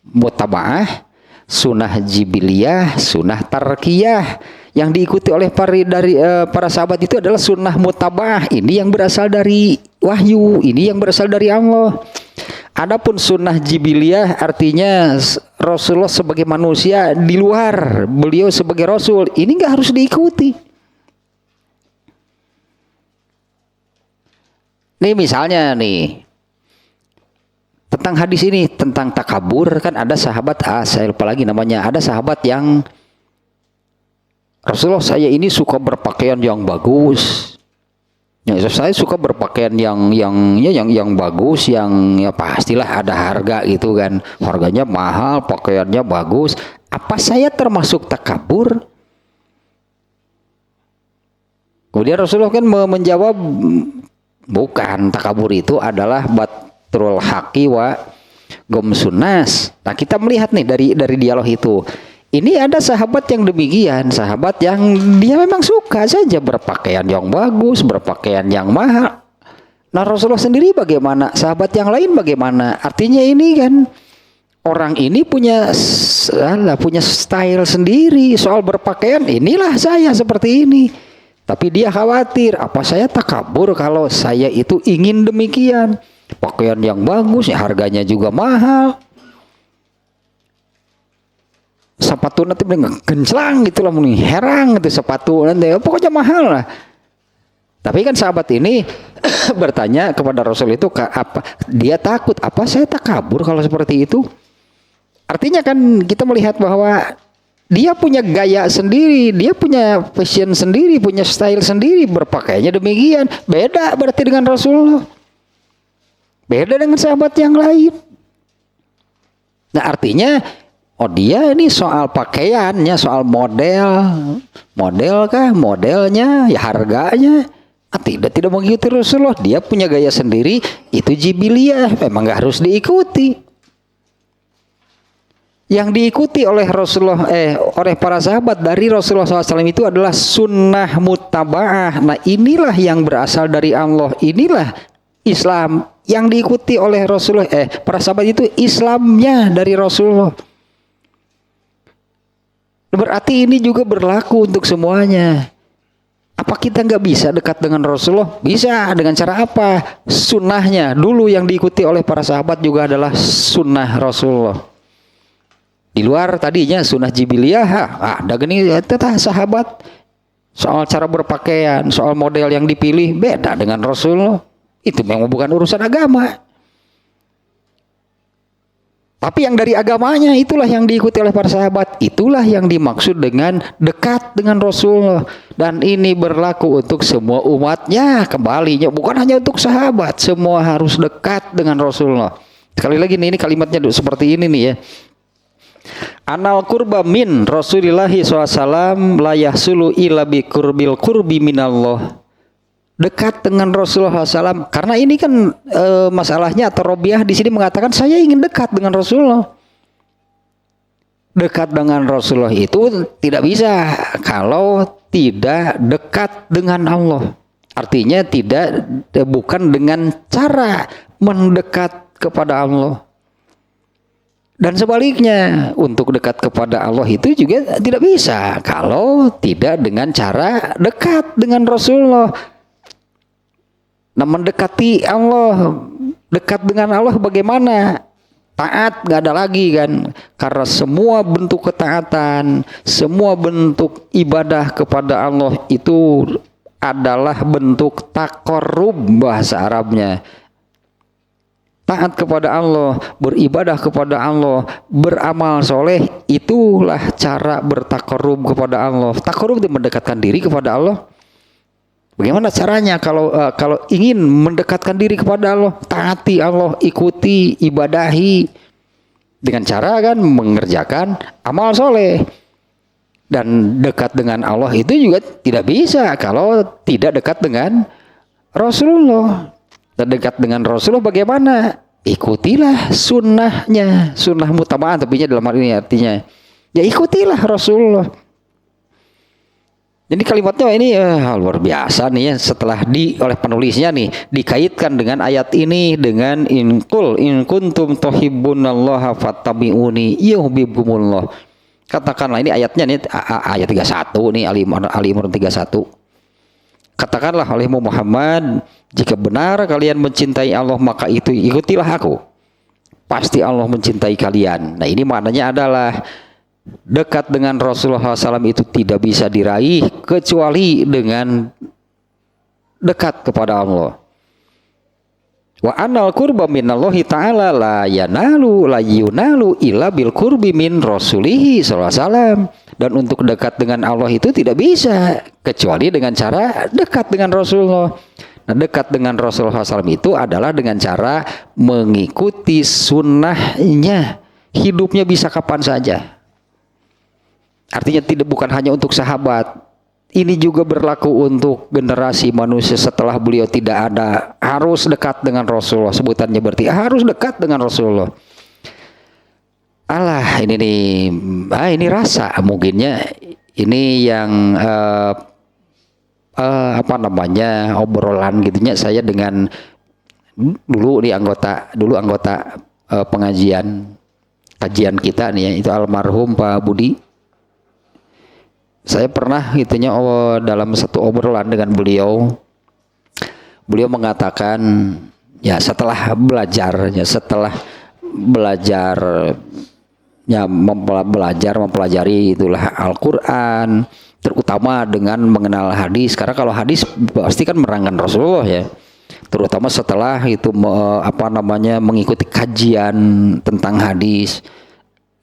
mutabaah, sunnah jibiliyah, sunnah tarkiyah. Yang diikuti oleh para sahabat itu adalah sunnah mutabaah. Ini yang berasal dari wahyu, ini yang berasal dari Allah. Adapun sunnah jibiliyah artinya Rasulullah sebagai manusia di luar, beliau sebagai Rasul, ini nggak harus diikuti. Nih misalnya nih, tentang hadis ini, tentang takabur, kan ada sahabat, saya lupa lagi namanya, ada sahabat yang Rasulullah, saya ini suka berpakaian yang bagus. Ya, saya suka berpakaian yang bagus, yang ya pastilah ada harga gitu kan. Harganya mahal, pakaiannya bagus. Apa saya termasuk takabur? Kemudian Rasulullah kan menjawab, bukan, takabur itu adalah batrul haqi wa gomsunas. Nah, kita melihat nih dari dialog itu. Ini ada sahabat yang demikian, sahabat yang dia memang suka saja berpakaian yang bagus, berpakaian yang mahal. Nah, Rasulullah sendiri bagaimana? Sahabat yang lain bagaimana? Artinya ini kan orang ini punya style sendiri soal berpakaian. Inilah saya seperti ini. Tapi dia khawatir, apa saya takabur kalau saya itu ingin demikian? Pakaian yang bagus, harganya juga mahal. Sepatu nanti genclang gitu lah, herang gitu sepatu nanti, pokoknya mahal lah. Tapi kan sahabat ini bertanya kepada Rasul itu, apa dia takut, apa saya takabur kalau seperti itu? Artinya kan kita melihat bahwa dia punya gaya sendiri, dia punya fashion sendiri, punya style sendiri, berpakaiannya demikian. Beda berarti dengan Rasulullah, beda dengan sahabat yang lain. Nah, artinya dia ini soal pakaiannya, soal model kah, modelnya, ya harganya. Tidak mengikuti Rasulullah. Dia punya gaya sendiri, itu jibiliyah, memang nggak harus diikuti. Yang diikuti oleh Rasulullah, oleh para sahabat dari Rasulullah SAW itu adalah sunnah mutabaah. Nah, inilah yang berasal dari Allah. Inilah Islam yang diikuti oleh Rasulullah. Para sahabat itu Islamnya dari Rasulullah. Berarti ini juga berlaku untuk semuanya. Apa kita nggak bisa dekat dengan Rasulullah? Bisa. Dengan cara apa? Sunnahnya dulu yang diikuti oleh para sahabat juga adalah sunnah Rasulullah. Di luar tadinya sunnah jibiliyah, ada gini tetap sahabat. Soal cara berpakaian, soal model yang dipilih beda dengan Rasulullah. Itu memang bukan urusan agama. Tapi yang dari agamanya itulah yang diikuti oleh para sahabat. Itulah yang dimaksud dengan dekat dengan Rasulullah. Dan ini berlaku untuk semua umatnya. Kembalinya bukan hanya untuk sahabat. Semua harus dekat dengan Rasulullah. Sekali lagi nih, ini kalimatnya seperti ini nih ya. Anal kurba min Rasulillahi SAW la yahsulu illa bi kurbil kurbi minallah. Dekat dengan Rasulullah SAW, karena ini kan masalahnya atau Robiah di sini mengatakan saya ingin dekat dengan Rasulullah. Dekat dengan Rasulullah itu tidak bisa kalau tidak dekat dengan Allah. Artinya bukan dengan cara mendekat kepada Allah. Dan sebaliknya, untuk dekat kepada Allah itu juga tidak bisa kalau tidak dengan cara dekat dengan Rasulullah. Nah, mendekati Allah, dekat dengan Allah bagaimana? Taat nggak ada lagi kan? Karena semua bentuk ketaatan, semua bentuk ibadah kepada Allah itu adalah bentuk taqarrub bahasa Arabnya. Taat kepada Allah, beribadah kepada Allah, beramal soleh, itulah cara bertaqarrub kepada Allah. Taqarrub itu mendekatkan diri kepada Allah. Bagaimana caranya kalau ingin mendekatkan diri kepada Allah? Taati Allah, ikuti, ibadahi dengan cara kan mengerjakan amal soleh. Dan dekat dengan Allah itu juga tidak bisa kalau tidak dekat dengan Rasulullah. Dan dekat dengan Rasulullah bagaimana? Ikutilah sunnahnya, sunnah mutaba'ah, tapi dalam hal ini artinya ya ikutilah Rasulullah. Jadi kalimatnya ini luar biasa nih ya, setelah oleh penulisnya nih dikaitkan dengan ayat ini dengan in kuntum tuhibbunallaha fattabi'uni yuhibbukumullah. Katakanlah, ini ayatnya nih ayat 31 nih, Ali Imran 31. Katakanlah olehmu Muhammad, jika benar kalian mencintai Allah maka itu ikutilah aku. Pasti Allah mencintai kalian. Nah, ini maknanya adalah dekat dengan Rasulullah SAW itu tidak bisa diraih kecuali dengan dekat kepada Allah. Wa anal qurba minallahi ta'ala la yunalu illa bil qurbi min rasulihi sallallahu alaihi wasallam. Dan untuk dekat dengan Allah itu tidak bisa kecuali dengan cara dekat dengan Rasulullah. Nah, dekat dengan Rasulullah SAW itu adalah dengan cara mengikuti sunnahnya. Hidupnya bisa kapan saja. Artinya bukan hanya untuk sahabat. Ini juga berlaku untuk generasi manusia setelah beliau tidak ada. Harus dekat dengan Rasulullah. Sebutannya berarti harus dekat dengan Rasulullah. Alah, ini nih, ini rasa mungkinnya ini yang obrolan gitunya saya dengan dulu anggota kajian kita nih ya, itu almarhum Pak Budi. Saya pernah gitunya dalam satu obrolan dengan beliau mengatakan ya setelah belajar mempelajari itulah Al-Qur'an, terutama dengan mengenal hadis, karena kalau hadis pasti kan menerangkan Rasulullah ya, terutama setelah itu mengikuti kajian tentang hadis.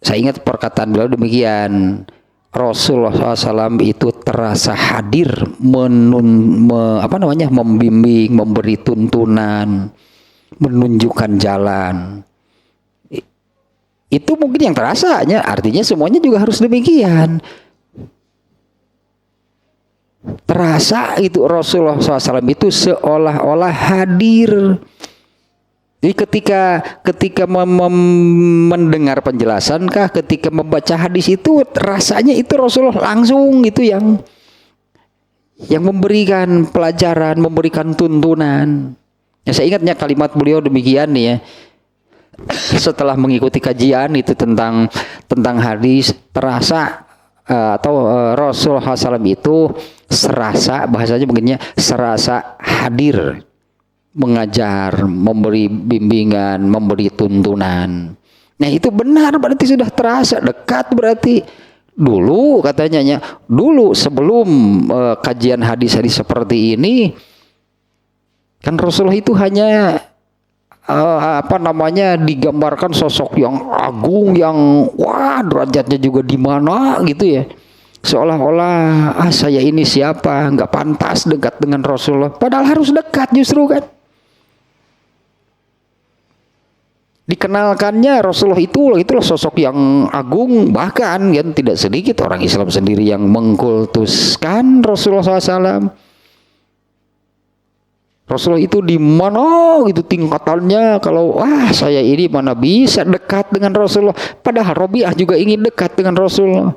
Saya ingat perkataan beliau demikian, Rasulullah SAW itu terasa hadir membimbing, memberi tuntunan, menunjukkan jalan. Itu mungkin yang terasanya, artinya semuanya juga harus demikian. Terasa itu Rasulullah SAW itu seolah-olah hadir. Jadi ketika mendengar penjelasan ketika membaca hadis itu rasanya itu Rasulullah langsung itu yang memberikan pelajaran, memberikan tuntunan. Ya, saya ingatnya kalimat beliau demikian nih ya. Setelah mengikuti kajian itu tentang hadis, terasa Rasulullah SAW itu serasa, bahasanya begini, serasa hadir, mengajar, memberi bimbingan, memberi tuntunan. Nah, itu benar, berarti sudah terasa dekat. Berarti dulu katanya sebelum kajian hadis-hadis seperti ini kan Rasulullah itu hanya digambarkan sosok yang agung, yang derajatnya juga di mana gitu ya, seolah-olah saya ini siapa, nggak pantas dekat dengan Rasulullah, padahal harus dekat justru kan. Dikenalkannya Rasulullah itulah sosok yang agung, bahkan kan tidak sedikit orang Islam sendiri yang mengkultuskan Rasulullah SAW. Rasulullah itu di mana gitu tingkatannya, kalau saya ini mana bisa dekat dengan Rasulullah, padahal Robiah juga ingin dekat dengan Rasulullah.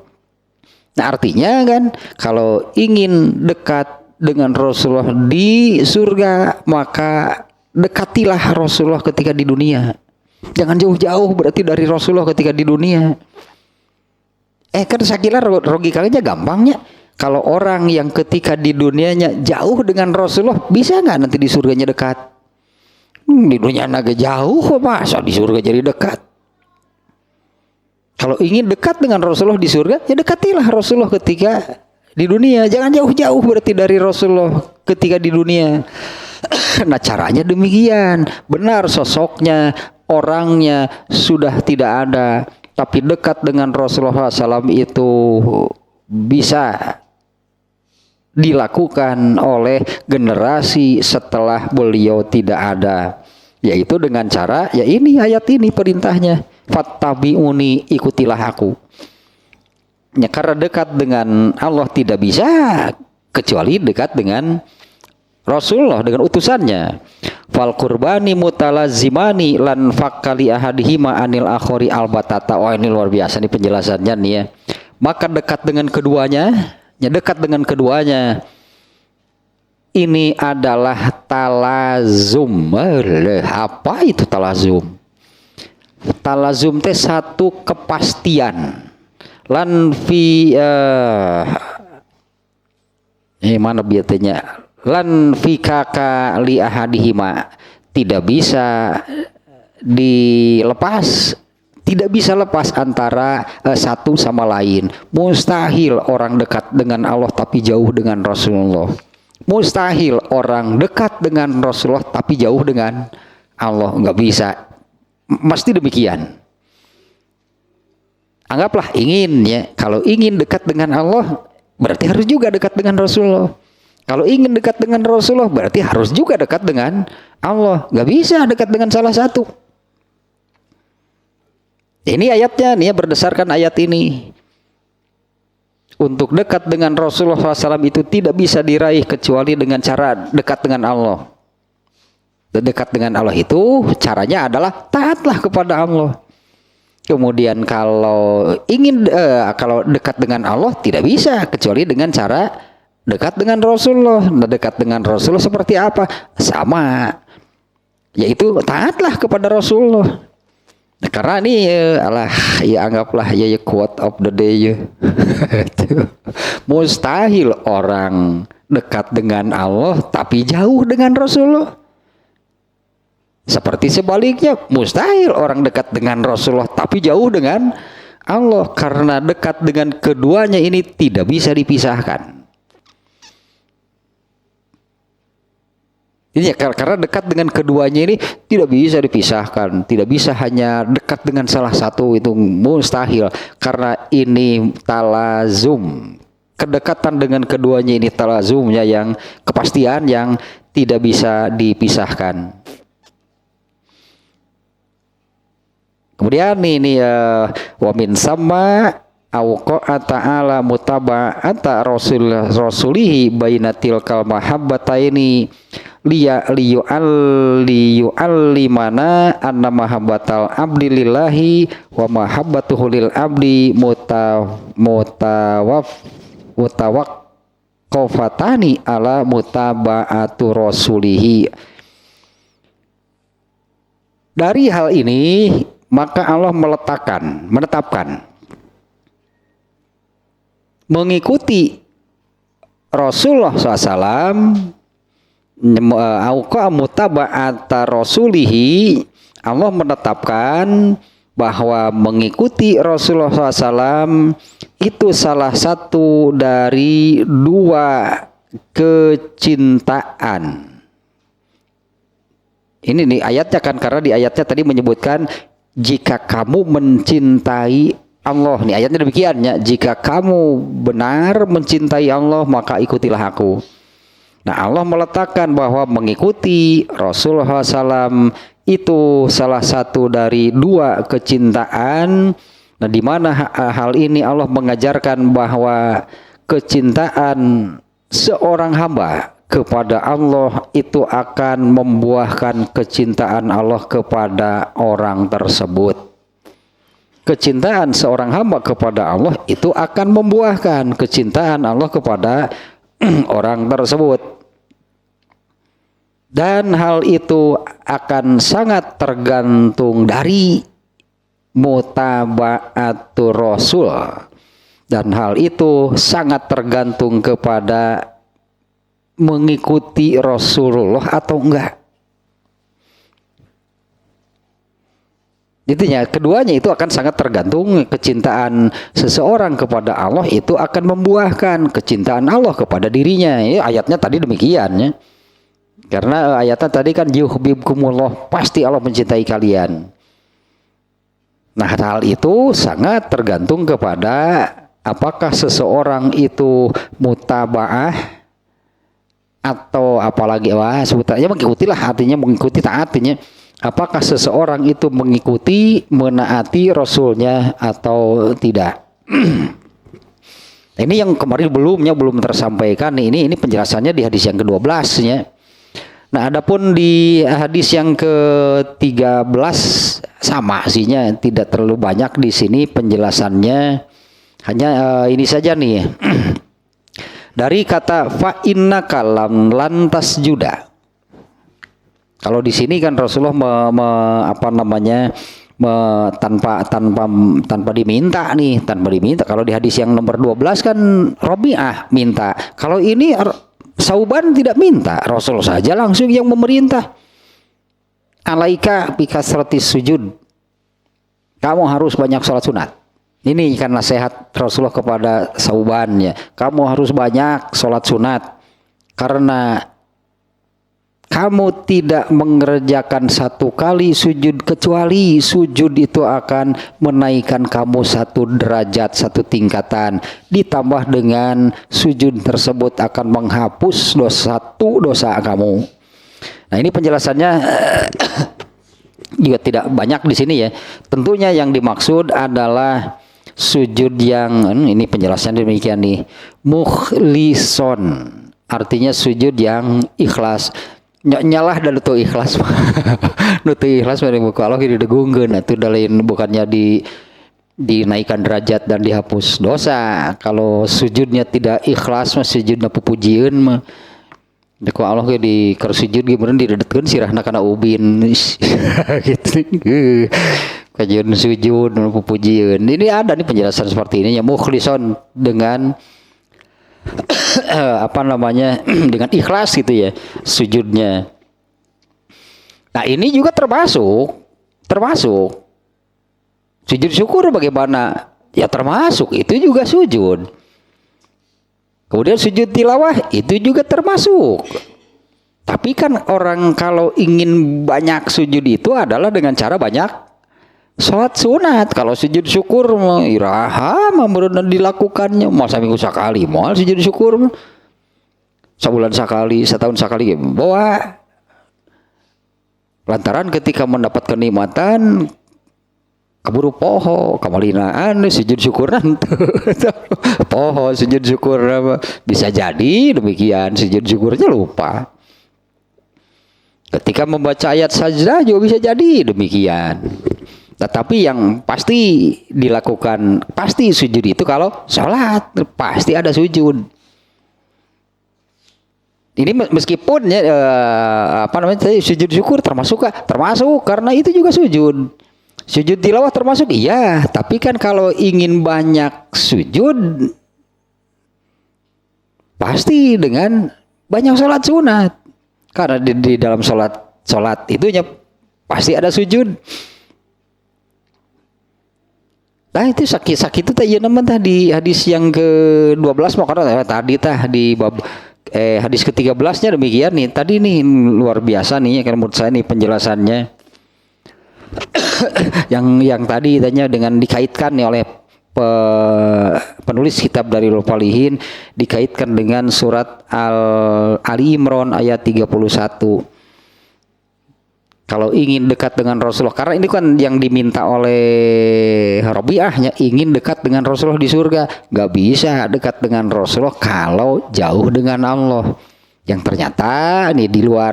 Nah, artinya kan kalau ingin dekat dengan Rasulullah di surga, maka dekatilah Rasulullah ketika di dunia. Jangan jauh-jauh berarti dari Rasulullah ketika di dunia. Kan saya kira logikanya gampangnya. Kalau orang yang ketika di dunianya jauh dengan Rasulullah, bisa nggak nanti di surganya dekat? Di dunia naga jauh, masa di surga jadi dekat? Kalau ingin dekat dengan Rasulullah di surga, ya dekatilah Rasulullah ketika di dunia. Jangan jauh-jauh berarti dari Rasulullah ketika di dunia. Nah, caranya demikian. Benar sosoknya, orangnya sudah tidak ada, tapi dekat dengan Rasulullah SAW itu bisa dilakukan oleh generasi setelah beliau tidak ada, yaitu dengan cara ya ini ayat ini perintahnya, fattabi'uni, ikutilah aku. Ya, karena dekat dengan Allah tidak bisa kecuali dekat dengan Rasulullah, dengan utusannya. Fal qurbani mutalazimani lan fakkali ahadihima anil akhori albatata. Ini luar biasa nih penjelasannya nih ya. Maka dekat dengan keduanya, dekat dengan keduanya. Ini adalah talazum. Apa itu talazum? Talazum teh satu kepastian. Lan fi mana biasanya? Lan fi kaka li ahadihima, tidak bisa dilepas, tidak bisa lepas antara satu sama lain. Mustahil orang dekat dengan Allah tapi jauh dengan Rasulullah. Mustahil orang dekat dengan Rasulullah tapi jauh dengan Allah. Nggak bisa. Mesti demikian. Anggaplah ingin ya. Kalau ingin dekat dengan Allah, berarti harus juga dekat dengan Rasulullah. Kalau ingin dekat dengan Rasulullah, berarti harus juga dekat dengan Allah. Nggak bisa dekat dengan salah satu. Ini ayatnya nih ya, berdasarkan ayat ini. Untuk dekat dengan Rasulullah SAW itu tidak bisa diraih kecuali dengan cara dekat dengan Allah. Dekat dengan Allah itu caranya adalah taatlah kepada Allah. Kemudian kalau ingin kalau dekat dengan Allah tidak bisa kecuali dengan cara dekat dengan Rasulullah. Nah, dekat dengan Rasulullah seperti apa? Sama, yaitu taatlah kepada Rasulullah. Nah, karena ini ya anggaplah ya quote of the day ya. Mustahil orang dekat dengan Allah tapi jauh dengan Rasulullah. Seperti sebaliknya, mustahil orang dekat dengan Rasulullah tapi jauh dengan Allah, karena dekat dengan keduanya ini tidak bisa dipisahkan. Ini ya, karena dekat dengan keduanya ini tidak bisa dipisahkan, tidak bisa hanya dekat dengan salah satu, itu mustahil. Karena ini talazum, kedekatan dengan keduanya ini talazumnya yang kepastian yang tidak bisa dipisahkan. Kemudian ini wa min sama auqa ta'ala mutaba'ata rasulihi bainatil kal mahabbataini liyu'allimana anna mahabbatal abdi lillahi wa mahabbatuhu lil abdi mutawaqqafatani ala mutaba'atu rasulihi. Dari hal ini maka Allah menetapkan mengikuti Rasulullah SAW, auqa mutaba'ata rasulihi, Allah menetapkan bahwa mengikuti Rasulullah SAW itu salah satu dari dua kecintaan. Ini nih ayatnya kan, karena di ayatnya tadi menyebutkan jika kamu mencintai Allah, nih ayatnya demikian ya, jika kamu benar mencintai Allah maka ikutilah aku. Nah, Allah meletakkan bahwa mengikuti Rasulullah SAW itu salah satu dari dua kecintaan. Nah, di mana hal ini Allah mengajarkan bahwa kecintaan seorang hamba kepada Allah itu akan membuahkan kecintaan Allah kepada orang tersebut. Kecintaan seorang hamba kepada Allah itu akan membuahkan kecintaan Allah kepada orang tersebut. Dan hal itu akan sangat tergantung dari mutaba'atur Rasul. Dan hal itu sangat tergantung kepada mengikuti Rasulullah atau enggak. Intinya keduanya itu akan sangat tergantung. Kecintaan seseorang kepada Allah itu akan membuahkan kecintaan Allah kepada dirinya. Ini ayatnya tadi demikian ya. Karena ayatnya tadi kan yuhibbukumullah, pasti Allah mencintai kalian. Nah, hal itu sangat tergantung kepada apakah seseorang itu mutaba'ah atau apalagi sebutannya mengikutilah, artinya mengikuti, taatinya. Apakah seseorang itu mengikuti, menaati Rasulnya atau tidak? Ini yang kemarin belum tersampaikan. Ini penjelasannya di hadis yang ke-12 ya. Nah, adapun di hadis yang ke-13 sama sihnya, tidak terlalu banyak di sini penjelasannya. Hanya ini saja nih. Dari kata fa innaka lam lantas juda. Kalau di sini kan Rasulullah tanpa diminta nih, tanpa diminta. Kalau di hadis yang nomor 12 kan Rabi'ah minta. Kalau ini Sauban tidak minta, Rasul saja langsung yang memerintah. Alaika bikasratis sujud. Kamu harus banyak sholat sunat. Ini kan nasihat Rasulullah kepada Sauban ya. Kamu harus banyak sholat sunat. Karena kamu tidak mengerjakan satu kali sujud, kecuali sujud itu akan menaikkan kamu satu derajat, satu tingkatan. Ditambah dengan sujud tersebut akan menghapus satu dosa kamu. Nah, ini penjelasannya juga tidak banyak di sini ya. Tentunya yang dimaksud adalah sujud yang ini penjelasan demikian nih, mukhlison, artinya sujud yang ikhlas. Nyalah dan itu ikhlas. Nutu ikhlas dari muka Allah didegungkeun atuh lain bukannya dinaikkan derajat dan dihapus dosa. Kalau sujudnya tidak ikhlas mah sujudna pupujieun mah. Ku Allah ge di keur sujud ge beneran didedetkeun sirahna kana ubin. Gitu. Kajian sujud pupujieun. Ini ada nih penjelasan seperti ini ya, mukhlison dengan dengan ikhlas gitu ya sujudnya. Nah, ini juga termasuk sujud syukur bagaimana? Ya termasuk, itu juga sujud. Kemudian sujud tilawah itu juga termasuk. Tapi kan orang kalau ingin banyak sujud itu adalah dengan cara banyak sholat sunat. Kalau sujud syukur iraha mah dilakukannya mau saminggu sekali, mau sujud syukur sebulan sekali, setahun sekali bawa. Lantaran ketika mendapat kenikmatan kaburu poho kamalinaan sujud syukur poho sujud syukur bisa jadi demikian, sujud syukurnya lupa. Ketika membaca ayat sajdah juga bisa jadi demikian. Tetapi yang pasti dilakukan, pasti sujud itu kalau sholat pasti ada sujud. Ini meskipun ya sujud syukur termasuk karena itu juga sujud. Sujud tilawah termasuk iya, tapi kan kalau ingin banyak sujud pasti dengan banyak sholat sunat. Karena di dalam sholat itunya pasti ada sujud. Nah, itu sakit itu tadi tadi hadis yang ke-12 mau karena tadi di bab hadis ke-13-nya demikian nih. Tadi nih luar biasa nih kalau menurut saya nih penjelasannya. yang tadi tanya dengan dikaitkan nih oleh penulis kitab Darul Falihin, dikaitkan dengan surat Ali Imran ayat 31. Kalau ingin dekat dengan Rasulullah, karena ini kan yang diminta oleh Rabi'ahnya, ingin dekat dengan Rasulullah di surga, nggak bisa dekat dengan Rasulullah kalau jauh dengan Allah. Yang ternyata nih di luar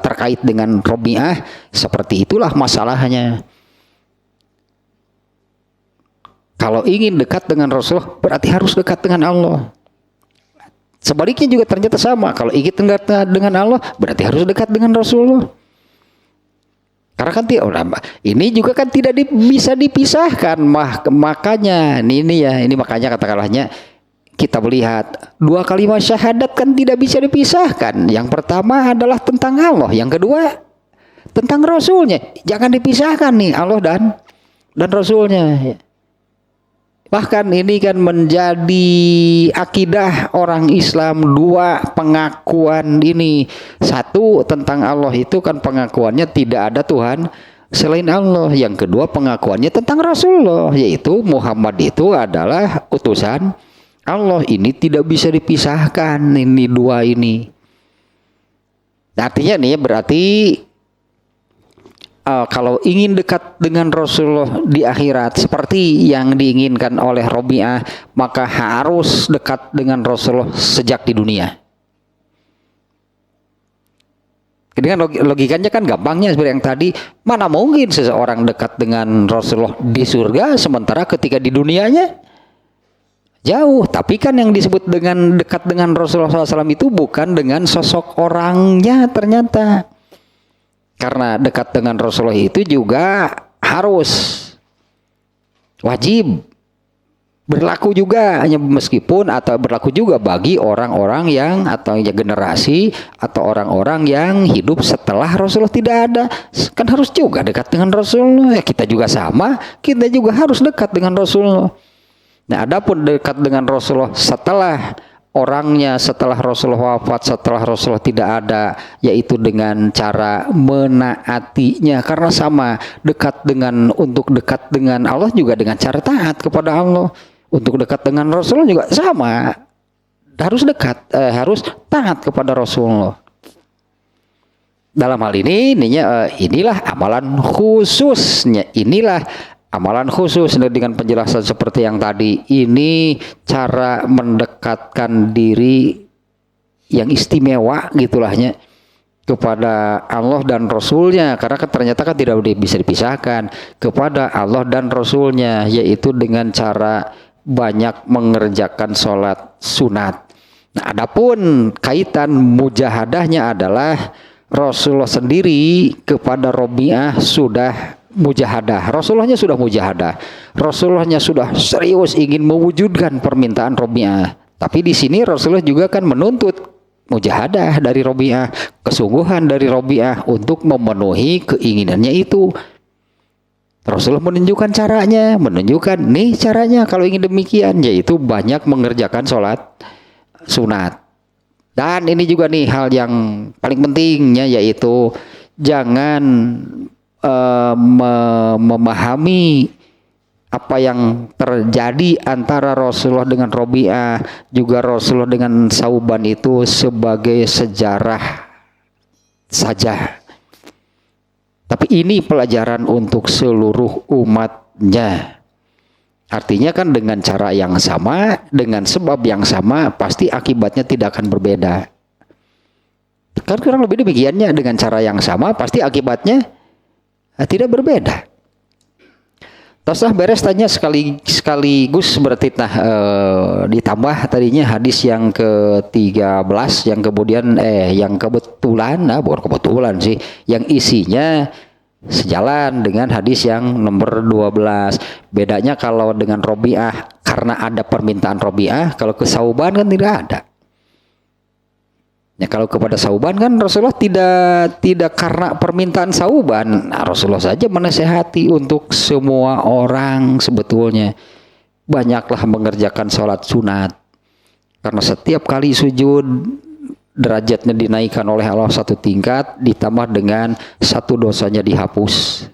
terkait dengan Rabi'ah, seperti itulah masalahnya. Kalau ingin dekat dengan Rasulullah berarti harus dekat dengan Allah. Sebaliknya juga ternyata sama. Kalau ingin dekat dengan Allah berarti harus dekat dengan Rasulullah. Karena kan ini juga kan tidak bisa dipisahkan. Makanya ini makanya katakanlahnya kita melihat dua kalimat syahadat kan tidak bisa dipisahkan. Yang pertama adalah tentang Allah, yang kedua tentang Rasulnya. Jangan dipisahkan nih Allah dan Rasulnya. Bahkan ini kan menjadi akidah orang Islam, dua pengakuan ini. Satu tentang Allah itu kan pengakuannya tidak ada Tuhan selain Allah. Yang kedua pengakuannya tentang Rasulullah, yaitu Muhammad itu adalah utusan Allah. Ini tidak bisa dipisahkan, ini dua ini. Artinya nih berarti kalau ingin dekat dengan Rasulullah di akhirat seperti yang diinginkan oleh Rabi'ah, maka harus dekat dengan Rasulullah sejak di dunia. Dengan logikanya kan gampangnya seperti yang tadi, mana mungkin seseorang dekat dengan Rasulullah di surga sementara ketika di dunianya Jauh, tapi kan yang disebut dengan dekat dengan Rasulullah SAW itu bukan dengan sosok orangnya ternyata. Karena dekat dengan Rasulullah itu juga harus wajib berlaku juga, hanya meskipun atau berlaku juga bagi orang-orang yang atau ya generasi atau orang-orang yang hidup setelah Rasulullah tidak ada, kan harus juga dekat dengan Rasulullah. Ya, kita juga sama, kita juga harus dekat dengan Rasulullah. Nah, adapun dekat dengan Rasulullah setelah orangnya, setelah Rasulullah wafat, setelah Rasulullah tidak ada, yaitu dengan cara menaatinya, karena sama dekat dengan untuk dekat dengan Allah juga dengan cara taat kepada Allah. Untuk dekat dengan Rasulullah juga sama, harus dekat, harus taat kepada Rasulullah. Dalam hal ini, inilah amalan khususnya, inilah amalan khusus dengan penjelasan seperti yang tadi. Ini cara mendekatkan diri yang istimewa gitulahnya kepada Allah dan Rasulnya, karena kan ternyata kan tidak bisa dipisahkan kepada Allah dan Rasulnya, yaitu dengan cara banyak mengerjakan sholat sunat. Nah, adapun kaitan mujahadahnya adalah Rasulullah sendiri kepada Robi'ah sudah mujahadah. Rasulullahnya sudah mujahadah. Rasulullahnya sudah serius ingin mewujudkan permintaan Robi'ah. Tapi di sini Rasulullah juga kan menuntut mujahadah dari Robi'ah, kesungguhan dari Robi'ah untuk memenuhi keinginannya itu. Rasulullah menunjukkan caranya, menunjukkan nih caranya kalau ingin demikian, yaitu banyak mengerjakan sholat sunat. Dan ini juga nih hal yang paling pentingnya, yaitu jangan memahami apa yang terjadi antara Rasulullah dengan Robi'ah, juga Rasulullah dengan Sauban itu sebagai sejarah saja. Tapi ini pelajaran untuk seluruh umatnya. Artinya kan dengan cara yang sama, dengan sebab yang sama, pasti akibatnya tidak akan berbeda. Kan kurang lebih demikiannya, dengan cara yang sama, pasti akibatnya tidak berbeda. Teruslah beres tanya sekaligus berarti ditambah tadinya hadis yang ke-13 yang kemudian yang kebetulan, bukan kebetulan sih, yang isinya sejalan dengan hadis yang nomor 12. Bedanya kalau dengan Robi'ah karena ada permintaan Robi'ah, kalau ke Sauban kan tidak ada. Ya, kalau kepada Sauban kan Rasulullah tidak karena permintaan Sauban. Nah, Rasulullah saja menasehati untuk semua orang sebetulnya banyaklah mengerjakan sholat sunat, karena setiap kali sujud derajatnya dinaikkan oleh Allah satu tingkat, ditambah dengan satu dosanya dihapus.